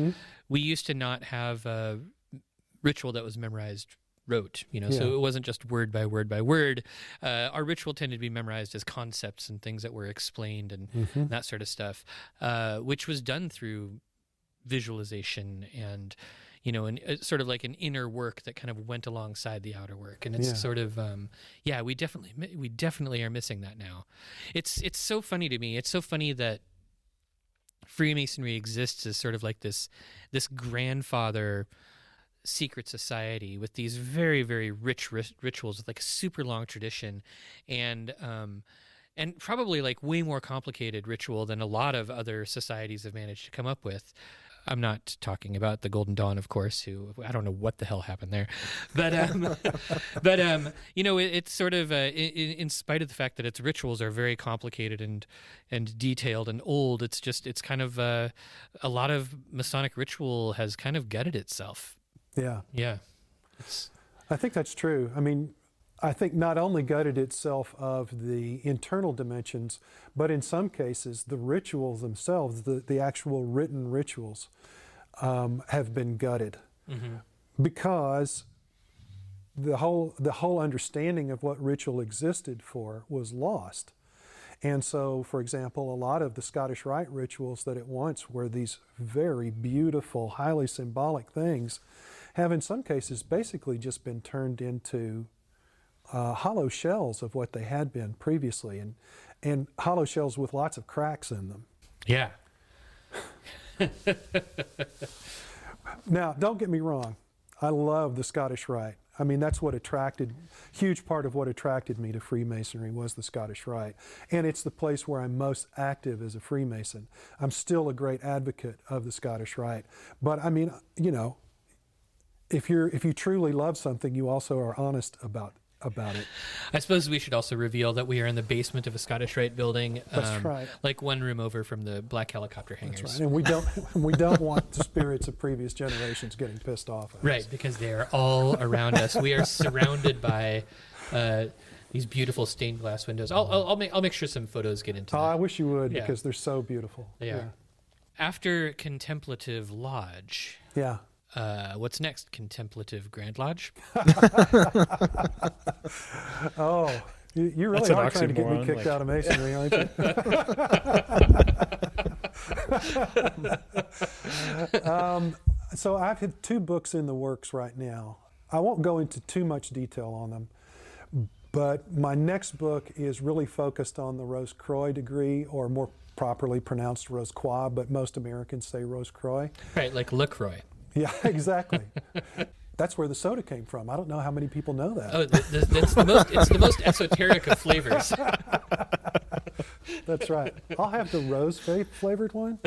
we used to not have a ritual that was memorized rote, you know, so it wasn't just word by word by word. Our ritual tended to be memorized as concepts and things that were explained and that sort of stuff, which was done through visualization and, you know, and it's sort of like an inner work that kind of went alongside the outer work. And it's sort of, we definitely are missing that now. It's so funny to me. It's so funny that Freemasonry exists as sort of like this grandfather secret society with these very, very rich rituals with like a super long tradition and probably like way more complicated ritual than a lot of other societies have managed to come up with. I'm not talking about the Golden Dawn, of course, who I don't know what the hell happened there, but you know, it's sort of in spite of the fact that its rituals are very complicated and detailed and old. It's kind of a lot of Masonic ritual has kind of gutted itself. Yeah. I think that's true. I mean, I think not only gutted itself of the internal dimensions, but in some cases, the rituals themselves, the actual written rituals, have been gutted because the whole understanding of what ritual existed for was lost. And so, for example, a lot of the Scottish Rite rituals that at once were these very beautiful, highly symbolic things have in some cases basically just been turned into hollow shells of what they had been previously, and hollow shells with lots of cracks in them. Yeah. Now, don't get me wrong. I love the Scottish Rite. I mean, that's what huge part of what attracted me to Freemasonry was the Scottish Rite. And it's the place where I'm most active as a Freemason. I'm still a great advocate of the Scottish Rite. But I mean, you know, if you truly love something, you also are honest about it. I suppose we should also reveal that we are in the basement of a Scottish Rite building. That's right. Like one room over from the black helicopter hangars. That's right. And we don't want the spirits of previous generations getting pissed off at us. Right, because they are all around us. We are surrounded by these beautiful stained glass windows. I'll make sure some photos get into that. I wish you would, because they're so beautiful. Yeah. After Contemplative Lodge. Yeah. What's next? Contemplative Grand Lodge? Oh, you really are trying to get me kicked out of Masonry, aren't you? So I've had 2 books in the works right now. I won't go into too much detail on them, but my next book is really focused on the Rosicrucian degree, or more properly pronounced Rosicrucian, but most Americans say Rosicrucian. Right, like LaCroix. Yeah, exactly. That's where the soda came from. I don't know how many people know that. Oh, it's the most esoteric of flavors. That's right. I'll have the rose flavored one.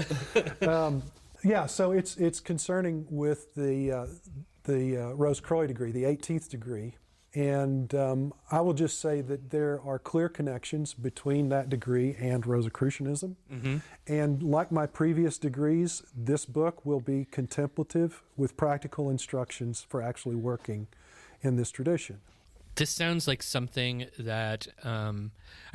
Yeah, so it's concerning with the Rosicrucian degree, the 18th degree. And I will just say that there are clear connections between that degree and Rosicrucianism. Mm-hmm. And like my previous degrees, this book will be contemplative with practical instructions for actually working in this tradition. This sounds like something that, I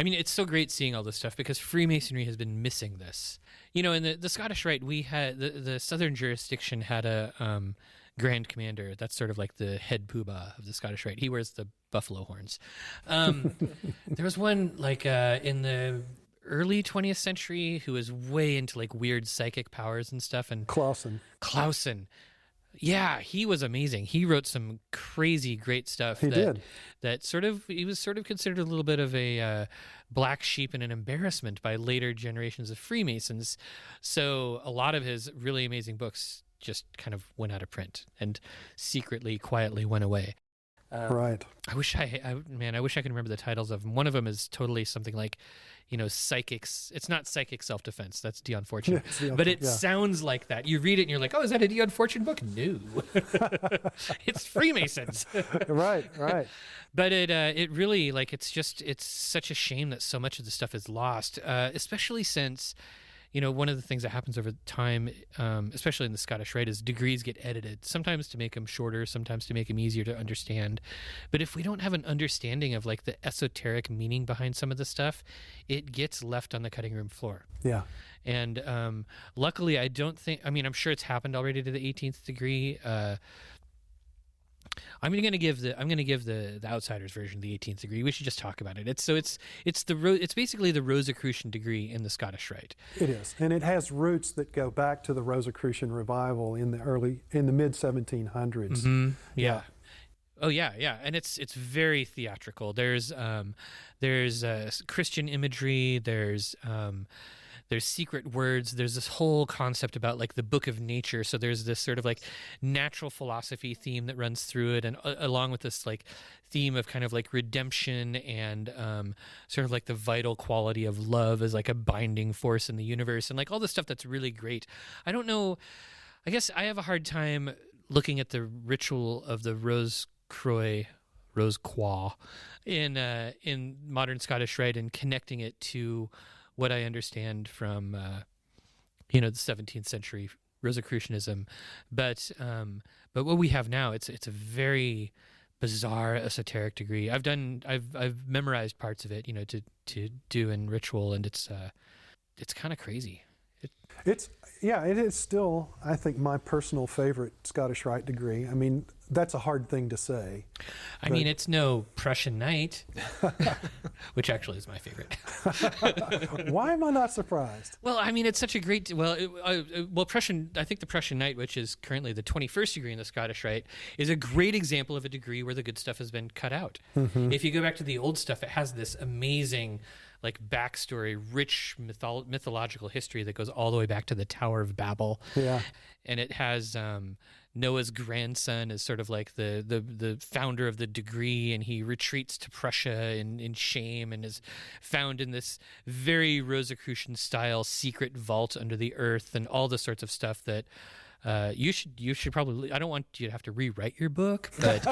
mean, it's so great seeing all this stuff because Freemasonry has been missing this. You know, in the Scottish Rite, we had, the southern jurisdiction had a Grand Commander. That's sort of like the head poobah of the Scottish Rite. He wears the buffalo horns. There was one like in the early 20th century who was way into like weird psychic powers and stuff. And Clausen. Yeah, he was amazing. He wrote some crazy great stuff. He did. That he was sort of considered a little bit of a black sheep and an embarrassment by later generations of Freemasons. So a lot of his really amazing books just kind of went out of print and secretly, quietly went away. Right. I wish I could remember the titles of them. One of them is totally something like, you know, psychics. It's not psychic self-defense. That's Dion Fortune. Yeah, but it sounds like that. You read it and you're like, oh, is that a Dion Fortune book? No. It's Freemasons. Right. But it really, like, it's such a shame that so much of the stuff is lost, especially since, you know, one of the things that happens over time, especially in the Scottish Rite, is degrees get edited, sometimes to make them shorter, sometimes to make them easier to understand. But if we don't have an understanding of like the esoteric meaning behind some of the stuff, it gets left on the cutting room floor. Yeah. And luckily, I'm sure it's happened already to the 18th degree. I'm going to give the Outsiders version of the 18th degree. We should just talk about it. It's basically the Rosicrucian degree in the Scottish Rite. It is, and it has roots that go back to the Rosicrucian revival in the mid 1700s. Mm-hmm. Yeah. Oh yeah, and it's very theatrical. There's Christian imagery. There's secret words. There's this whole concept about like the book of nature. So there's this sort of like natural philosophy theme that runs through it, and along with this like theme of kind of like redemption and sort of like the vital quality of love as like a binding force in the universe, and like all this stuff that's really great. I don't know. I guess I have a hard time looking at the ritual of the Rosicrucian in modern Scottish Rite and connecting it to what I understand from, the 17th century Rosicrucianism, but what we have now, it's a very bizarre esoteric degree. I've memorized parts of it, you know, to do in ritual, and it's kind of crazy. It is still, I think, my personal favorite Scottish Rite degree. I mean, that's a hard thing to say. I mean, it's no Prussian Knight, which actually is my favorite. Why am I not surprised? Well, I mean, it's such a great. Prussian. I think the Prussian Knight, which is currently the 21st degree in the Scottish Rite, is a great example of a degree where the good stuff has been cut out. Mm-hmm. If you go back to the old stuff, it has this amazing, like, backstory, rich mythological history that goes all the way back to the Tower of Babel. Yeah, and it has Noah's grandson is sort of like the founder of the degree, and he retreats to Prussia in shame and is found in this very Rosicrucian style secret vault under the earth, and all the sorts of stuff that you should probably. I don't want you to have to rewrite your book, but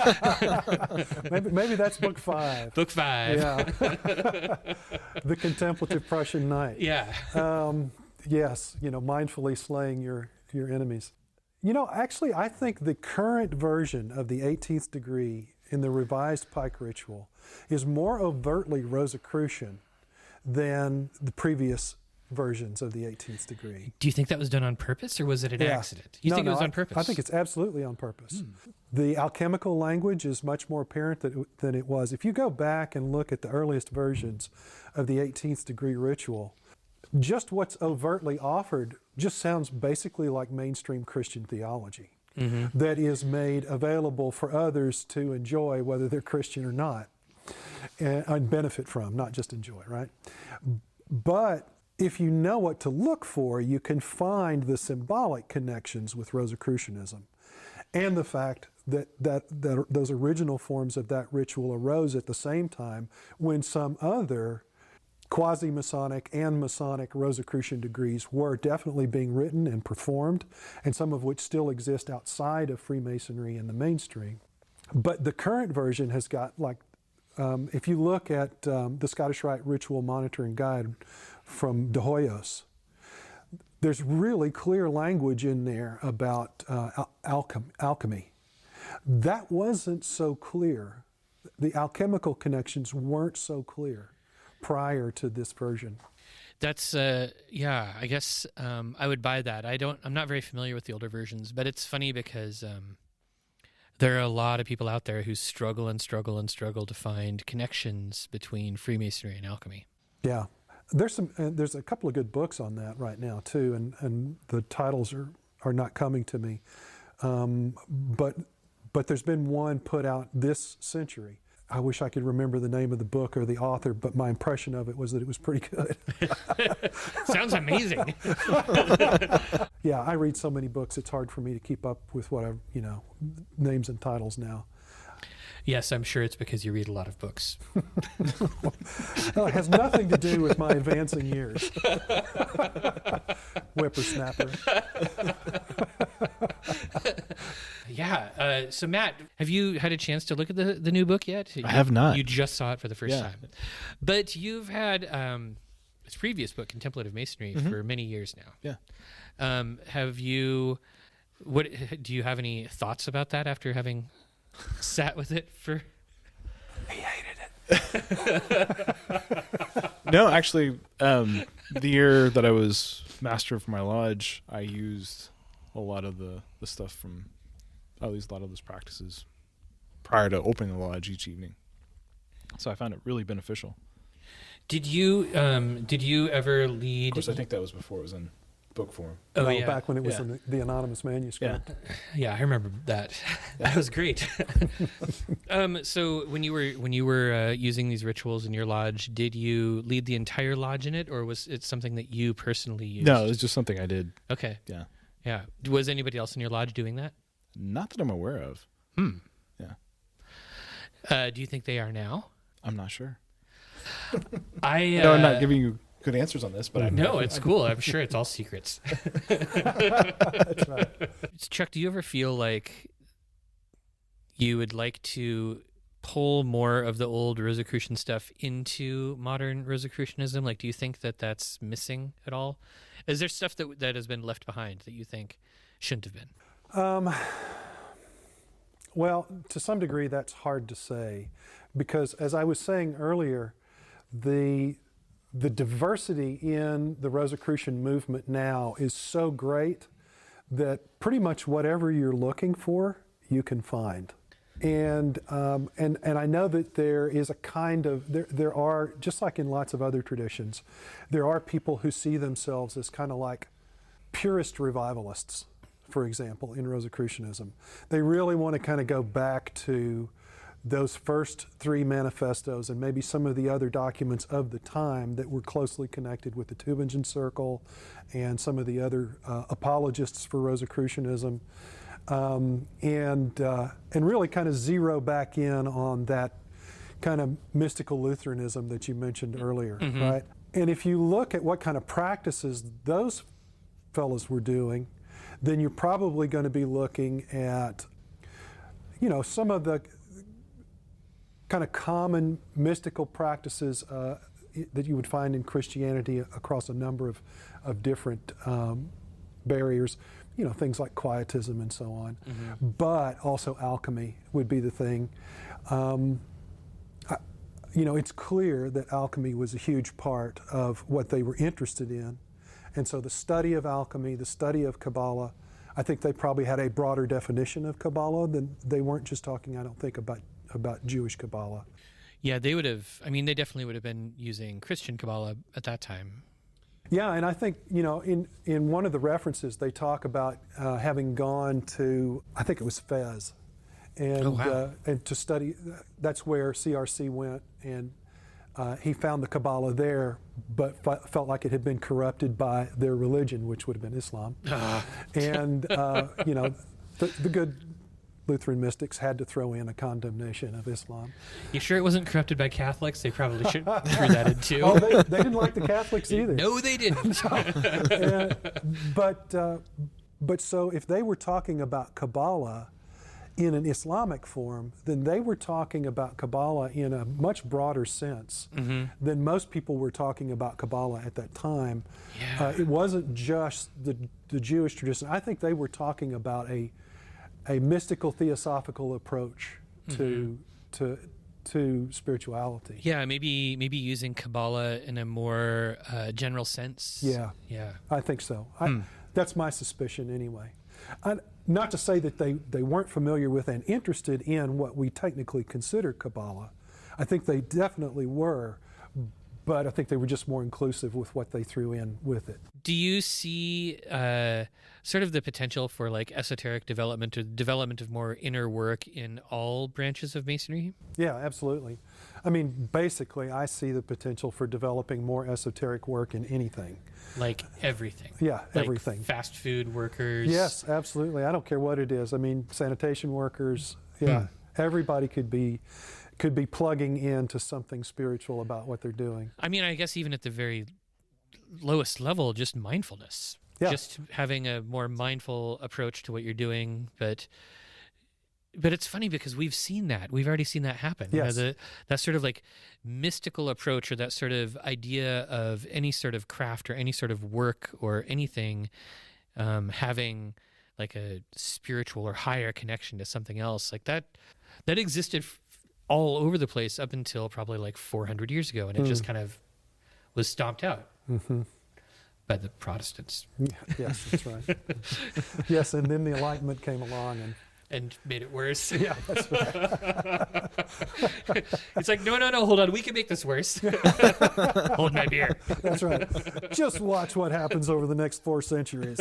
maybe that's book 5. Book 5. Yeah. The Contemplative Prussian Knight. Yeah. Yes, mindfully slaying your enemies. Actually, I think the current version of the 18th degree in the revised Pike ritual is more overtly Rosicrucian than the previous versions of the 18th degree. Do you think that was done on purpose, or was it an accident? You think it was on purpose? I think it's absolutely on purpose. The alchemical language is much more apparent than it was. If you go back and look at the earliest versions of the 18th degree ritual, just what's overtly offered just sounds basically like mainstream Christian theology that is made available for others to enjoy, whether they're Christian or not, and benefit from, not just enjoy, right? But if you know what to look for, you can find the symbolic connections with Rosicrucianism and the fact that those original forms of that ritual arose at the same time when some other quasi-Masonic and Masonic Rosicrucian degrees were definitely being written and performed, and some of which still exist outside of Freemasonry in the mainstream. But the current version has got, like, if you look at the Scottish Rite Ritual Monitoring Guide from De Hoyos, there's really clear language in there about alchemy. That wasn't so clear. The alchemical connections weren't so clear prior to this version. That's yeah, I guess I would buy that. I'm not very familiar with the older versions, but it's funny because there are a lot of people out there who struggle to find connections between Freemasonry and alchemy. Yeah. There's a couple of good books on that right now too, and the titles are not coming to me. But there's been one put out this century. I wish I could remember the name of the book or the author, but my impression of it was that it was pretty good. Sounds amazing. Yeah, I read so many books, it's hard for me to keep up with what names and titles now. Yes, I'm sure it's because you read a lot of books. Well, it has nothing to do with my advancing years. Whippersnapper. Yeah. So, Matt, have you had a chance to look at the new book yet? I have not. You just saw it for the first Yeah. time. But you've had this previous book, Contemplative Masonry, for many years now. Yeah. Have you... do you have any thoughts about that after having sat with it for... He hated it. No, actually, the year that I was master of my lodge, I used a lot of the stuff from at least a lot of those practices prior to opening the lodge each evening. So I found it really beneficial. Did you ever lead... Of course, I think that was before it was in book form. Oh, No, yeah. back when it was Yeah. in the anonymous manuscript. Yeah, I remember that. That was great. So when you were using these rituals in your lodge, did you lead the entire lodge in it, or was it something that you personally used? No, it was just something I did. Okay. Yeah. Yeah. Was anybody else in your lodge doing that? Not that I'm aware of. Yeah. Do you think they are now? I'm not sure. No, I'm not giving you good answers on this, but No, it's cool. I'm sure it's all secrets. That's right. Chuck, do you ever feel like you would like to pull more of the old Rosicrucian stuff into modern Rosicrucianism? Like, do you think that that's missing at all? Is there stuff that has been left behind that you think shouldn't have been? Well, to some degree, that's hard to say, because as I was saying earlier, the diversity in the Rosicrucian movement now is so great that pretty much whatever you're looking for, you can find. And I know that there is a kind of, there are, just like in lots of other traditions, there are people who see themselves as kind of like purist revivalists, for example, in Rosicrucianism. They really want to kind of go back to those first three manifestos and maybe some of the other documents of the time that were closely connected with the Tübingen Circle and some of the other apologists for Rosicrucianism, and really kind of zero back in on that kind of mystical Lutheranism that you mentioned earlier, right? And if you look at what kind of practices those fellows were doing, then you're probably going to be looking at, some of the kind of common mystical practices that you would find in Christianity across a number of different barriers, things like quietism and so on. But also alchemy would be the thing. It's clear that alchemy was a huge part of what they were interested in. And so the study of alchemy, the study of Kabbalah, I think they probably had a broader definition of Kabbalah than they weren't just talking, I don't think, about Jewish Kabbalah. Yeah, they definitely would have been using Christian Kabbalah at that time. Yeah, and I think, in one of the references, they talk about having gone to, I think it was Fez, and, and to study, that's where CRC went, and he found the Kabbalah there, but felt like it had been corrupted by their religion, which would have been Islam. And, the good Lutheran mystics had to throw in a condemnation of Islam. You sure it wasn't corrupted by Catholics? They probably should threw that in too. Oh, they didn't like the Catholics either. No, they didn't. But so if they were talking about Kabbalah in an Islamic form, then they were talking about Kabbalah in a much broader sense than most people were talking about Kabbalah at that time. Yeah. It wasn't just the Jewish tradition. I think they were talking about a mystical theosophical approach to spirituality. Yeah, maybe using Kabbalah in a more general sense. Yeah. Yeah. I think so. That's my suspicion anyway. Not to say that they weren't familiar with and interested in what we technically consider Kabbalah. I think they definitely were, but I think they were just more inclusive with what they threw in with it. Do you see sort of the potential for like esoteric development or development of more inner work in all branches of Masonry? Yeah, absolutely. I mean, basically, I see the potential for developing more esoteric work in anything. Like everything? Yeah, Like everything. Fast food workers? Yes, absolutely. I don't care what it is. I mean, sanitation workers, yeah. Everybody could be plugging into something spiritual about what they're doing. I mean, I guess even at the very lowest level, just mindfulness. Yeah. Just having a more mindful approach to what you're doing. But it's funny because we've seen that. We've already seen that happen. Yes. That sort of like mystical approach, or that sort of idea of any sort of craft or any sort of work or anything having like a spiritual or higher connection to something else, like that existed all over the place up until probably like 400 years ago, and it just kind of was stomped out by the Protestants. Yes, that's right. Yes, and then the Enlightenment came along and made it worse. yeah, that's right. It's like, no, hold on, we can make this worse. Hold my beer. That's right. Just watch what happens over the next 4 centuries.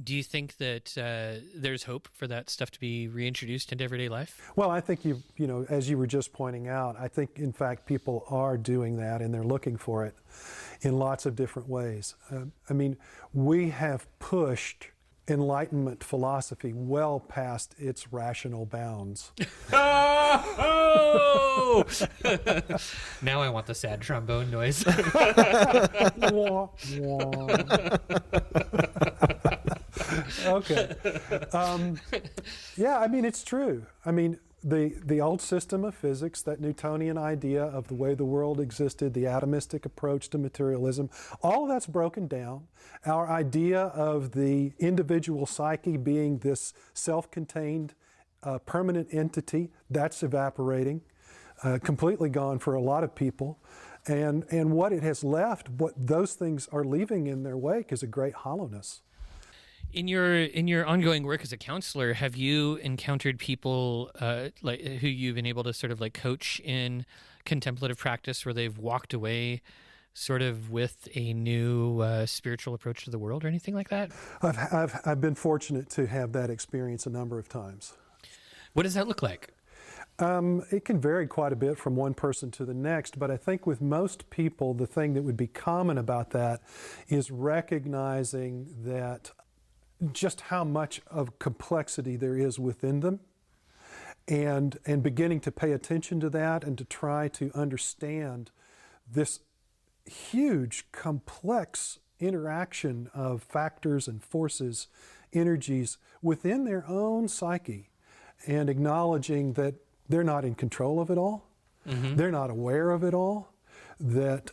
Do you think that there's hope for that stuff to be reintroduced into everyday life? Well, I think you know, as you were just pointing out, I think in fact people are doing that and they're looking for it in lots of different ways. I mean, we have pushed Enlightenment philosophy well past its rational bounds. Oh! Now I want the sad trombone noise. Wah, wah. Okay. Yeah, I mean, it's true. I mean, the old system of physics, that Newtonian idea of the way the world existed, the atomistic approach to materialism, all of that's broken down. Our idea of the individual psyche being this self-contained, permanent entity, that's evaporating, completely gone for a lot of people. And what it has left, what those things are leaving in their wake is a great hollowness. In your ongoing work as a counselor, have you encountered people like who you've been able to sort of like coach in contemplative practice, where they've walked away sort of with a new spiritual approach to the world or anything like that? I've been fortunate to have that experience a number of times. What does that look like? It can vary quite a bit from one person to the next, but I think with most people, the thing that would be common about that is recognizing that just how much of complexity there is within them, and beginning to pay attention to that and to try to understand this huge, complex interaction of factors and forces, energies within their own psyche, and acknowledging that they're not in control of it all, they're not aware of it all, that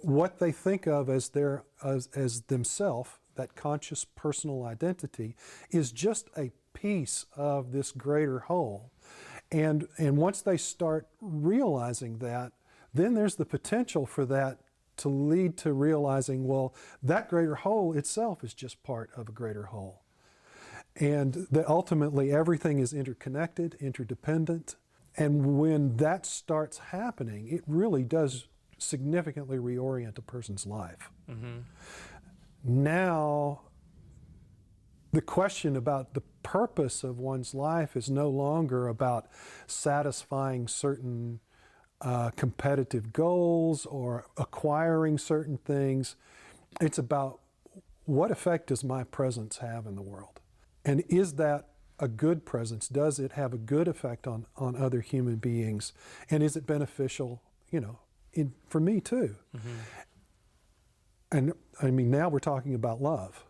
what they think of as themselves, that conscious personal identity, is just a piece of this greater whole. And once they start realizing that, then there's the potential for that to lead to realizing, well, that greater whole itself is just part of a greater whole. And that ultimately everything is interconnected, interdependent. And when that starts happening, it really does significantly reorient a person's life. Now, the question about the purpose of one's life is no longer about satisfying certain competitive goals or acquiring certain things. It's about what effect does my presence have in the world? And is that a good presence? Does it have a good effect on other human beings? And is it beneficial, for me too? And I mean, now we're talking about love.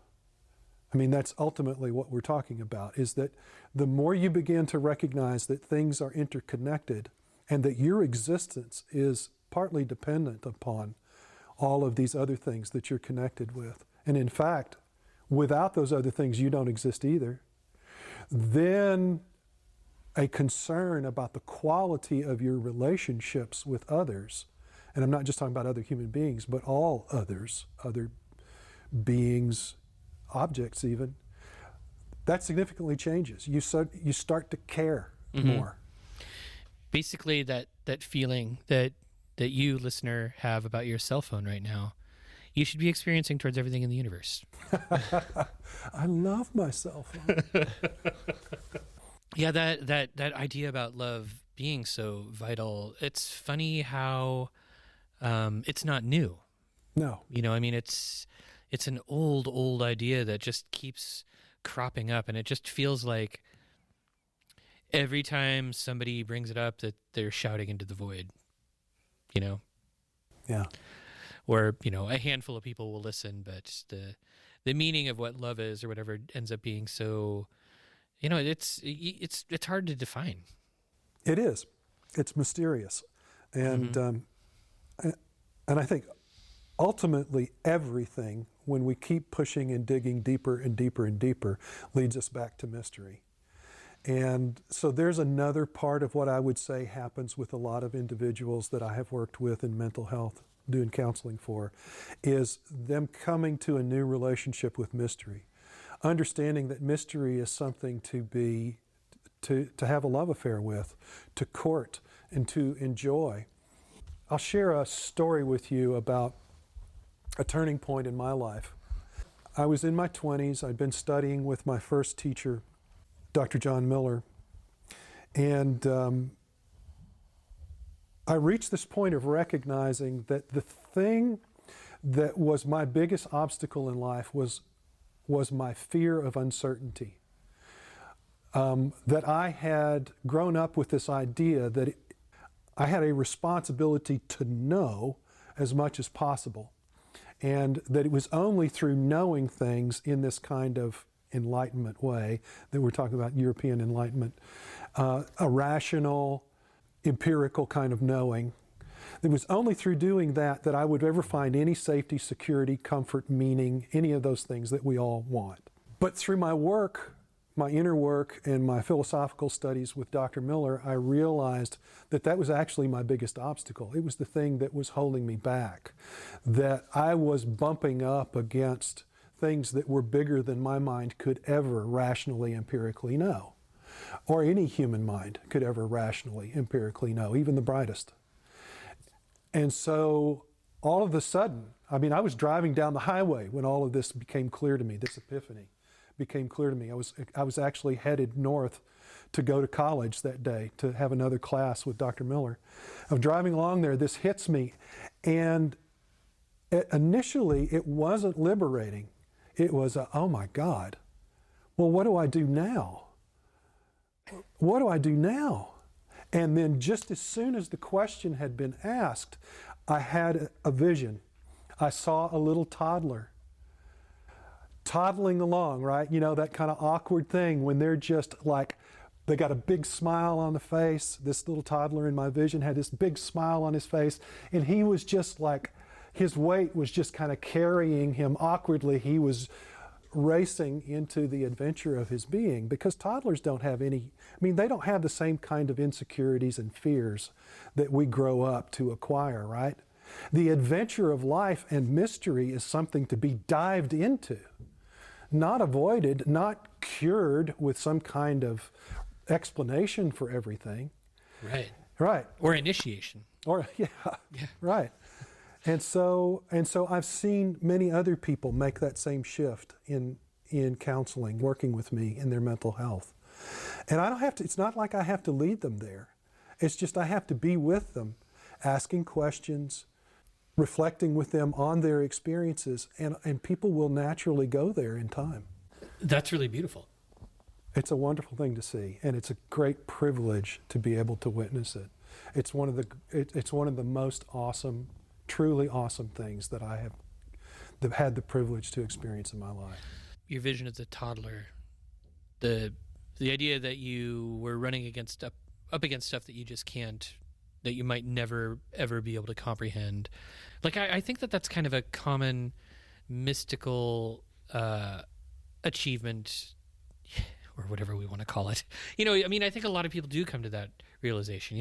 I mean, that's ultimately what we're talking about, is that the more you begin to recognize that things are interconnected and that your existence is partly dependent upon all of these other things that you're connected with. And in fact, without those other things, you don't exist either. Then a concern about the quality of your relationships with others, and I'm not just talking about other human beings, but all others, other beings, objects even, that significantly changes. You start to care more. Basically, that feeling that you, listener, have about your cell phone right now, you should be experiencing towards everything in the universe. I love my cell phone. Yeah, that idea about love being so vital, it's funny how it's not new. No. I mean, it's an old idea that just keeps cropping up, and it just feels like every time somebody brings it up that they're shouting into the void, Yeah. Or, a handful of people will listen, but the meaning of what love is or whatever ends up being so, it's hard to define. It is. It's mysterious. And and I think ultimately everything, when we keep pushing and digging deeper and deeper and deeper, leads us back to mystery. And so there's another part of what I would say happens with a lot of individuals that I have worked with in mental health, doing counseling for, is them coming to a new relationship with mystery. Understanding that mystery is something to have a love affair with, to court, and to enjoy. I'll share a story with you about a turning point in my life. I was in my 20s. I'd been studying with my first teacher, Dr. John Miller, and I reached this point of recognizing that the thing that was my biggest obstacle in life was my fear of uncertainty. That I had grown up with this idea that I had a responsibility to know as much as possible, and that it was only through knowing things in this kind of Enlightenment way that we're talking about, European Enlightenment, a rational, empirical kind of knowing. It was only through doing that I would ever find any safety, security, comfort, meaning, any of those things that we all want. But through my work, my inner work, and my philosophical studies with Dr. Miller, I realized that was actually my biggest obstacle. It was the thing that was holding me back, that I was bumping up against things that were bigger than my mind could ever rationally, empirically know, or any human mind could ever rationally, empirically know, even the brightest. And so all of a sudden, I was driving down the highway when all of this became clear to me, this epiphany became clear to me. I was actually headed north to go to college that day to have another class with Dr. Miller. I'm driving along there, this hits me, and initially it wasn't liberating. It was, oh my God, well, what do I do now? What do I do now? And then just as soon as the question had been asked, I had a vision. I saw a little toddler toddling along, right? That kind of awkward thing when they're just like, they got a big smile on the face. This little toddler in my vision had this big smile on his face, and he was just like, his weight was just kind of carrying him awkwardly. He was racing into the adventure of his being, because toddlers don't have they don't have the same kind of insecurities and fears that we grow up to acquire, right? The adventure of life and mystery is something to be dived into, not avoided, not cured with some kind of explanation for everything. Right. Right. Or initiation. Or, yeah. Right. And so I've seen many other people make that same shift in counseling, working with me in their mental health. And I don't have to, it's not like I have to lead them there. It's just I have to be with them, asking questions, reflecting with them on their experiences, and people will naturally go there in time. That's really beautiful. It's a wonderful thing to see, and it's a great privilege to be able to witness it. It's one of the most awesome, truly awesome things that I have had the privilege to experience in my life. Your vision as a toddler, the idea that you were running up against stuff that you just can't, that you might never ever be able to comprehend. Like I think that's kind of a common mystical achievement, or whatever we want to call it. I mean, I think a lot of people do come to that realization.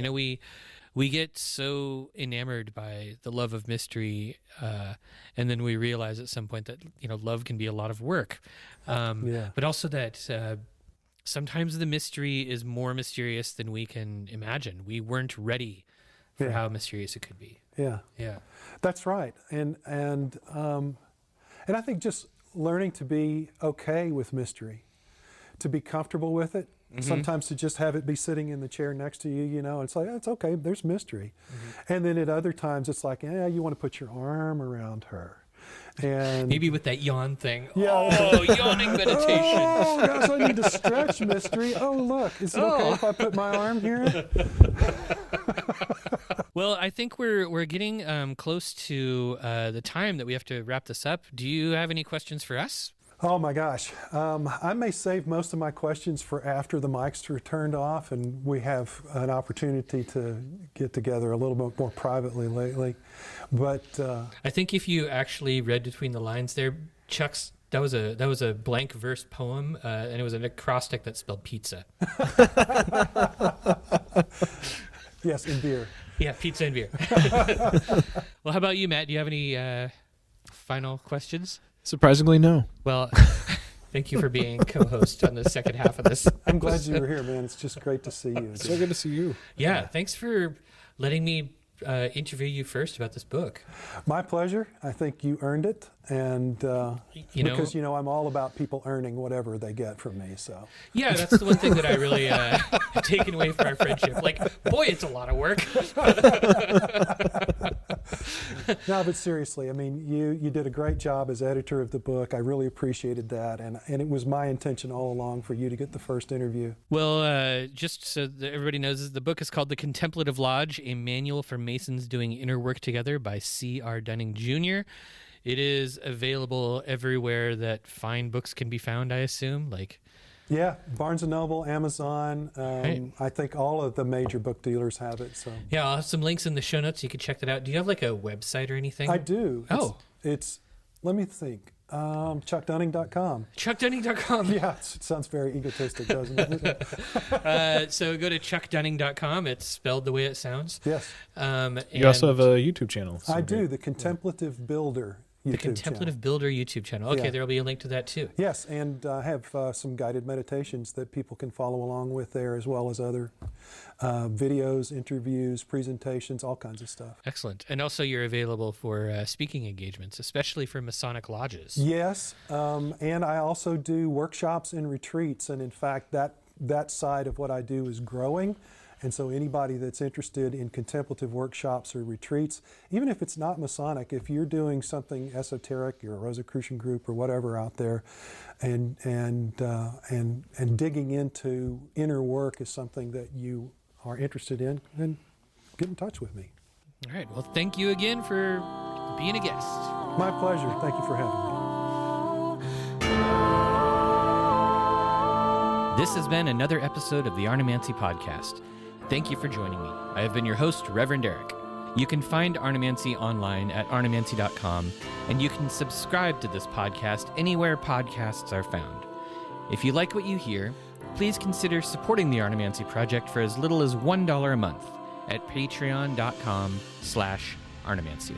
We get so enamored by the love of mystery, and then we realize at some point that love can be a lot of work, but also that sometimes the mystery is more mysterious than we can imagine. We weren't ready for how mysterious it could be. Yeah, that's right. And I think just learning to be okay with mystery, to be comfortable with it. Mm-hmm. Sometimes to just have it be sitting in the chair next to you, it's like, it's okay, there's mystery. Mm-hmm. And then at other times it's like, you want to put your arm around her. And maybe with that yawn thing. Yeah. Oh, yawning meditation. Oh, gosh, I need to stretch mystery. Oh, look, is it okay if I put my arm here? Well, I think we're getting close to the time that we have to wrap this up. Do you have any questions for us? Oh my gosh. I may save most of my questions for after the mics are turned off and we have an opportunity to get together a little bit more privately lately. But I think if you actually read between the lines there, Chuck's, that was a blank verse poem, and it was an acrostic that spelled pizza. Yes, and beer. Yeah, pizza and beer. Well, how about you, Matt? Do you have any final questions? Surprisingly, no. Well, thank you for being co-host on the second half of this. I'm glad you were here, man. It's just great to see you again. So good to see you. Yeah, thanks for letting me interview you first about this book. My pleasure. I think you earned it, and because I'm all about people earning whatever they get from me. So yeah, that's the one thing that I really have taken away from our friendship. Like, boy, it's a lot of work. No, but seriously, I mean, you did a great job as editor of the book. I really appreciated that, and it was my intention all along for you to get the first interview. Well, just so that everybody knows, the book is called The Contemplative Lodge, a Manual for Masons Doing Inner Work Together by C.R. Dunning Jr. It is available everywhere that fine books can be found, I assume. Yeah, Barnes & Noble, Amazon. Right. I think all of the major book dealers have it. So yeah, I'll have some links in the show notes. You can check that out. Do you have a website or anything? I do. Oh. It's let me think. ChuckDunning.com. ChuckDunning.com. Yeah, it sounds very egotistic, doesn't it? So go to ChuckDunning.com. It's spelled the way it sounds. Yes. You also have a YouTube channel. I do, the Contemplative Builder YouTube The Contemplative Builder YouTube channel. Okay, Yeah. there will be a link to that too. Yes, and I have some guided meditations that people can follow along with there, as well as other videos, interviews, presentations, all kinds of stuff. Excellent. And also you're available for speaking engagements, especially for Masonic lodges. Yes, and I also do workshops and retreats, and in fact, that side of what I do is growing. And so anybody that's interested in contemplative workshops or retreats, even if it's not Masonic, if you're doing something esoteric, you're a Rosicrucian group or whatever out there, and digging into inner work is something that you are interested in, then get in touch with me. All right. Well, thank you again for being a guest. My pleasure. Thank you for having me. This has been another episode of the Arnemancy Podcast. Thank you for joining me. I have been your host, Reverend Eric. You can find Arnemancy online at arnemancy.com, and you can subscribe to this podcast anywhere podcasts are found. If you like what you hear, please consider supporting the Arnemancy Project for as little as $1 a month at patreon.com/Arnemancy.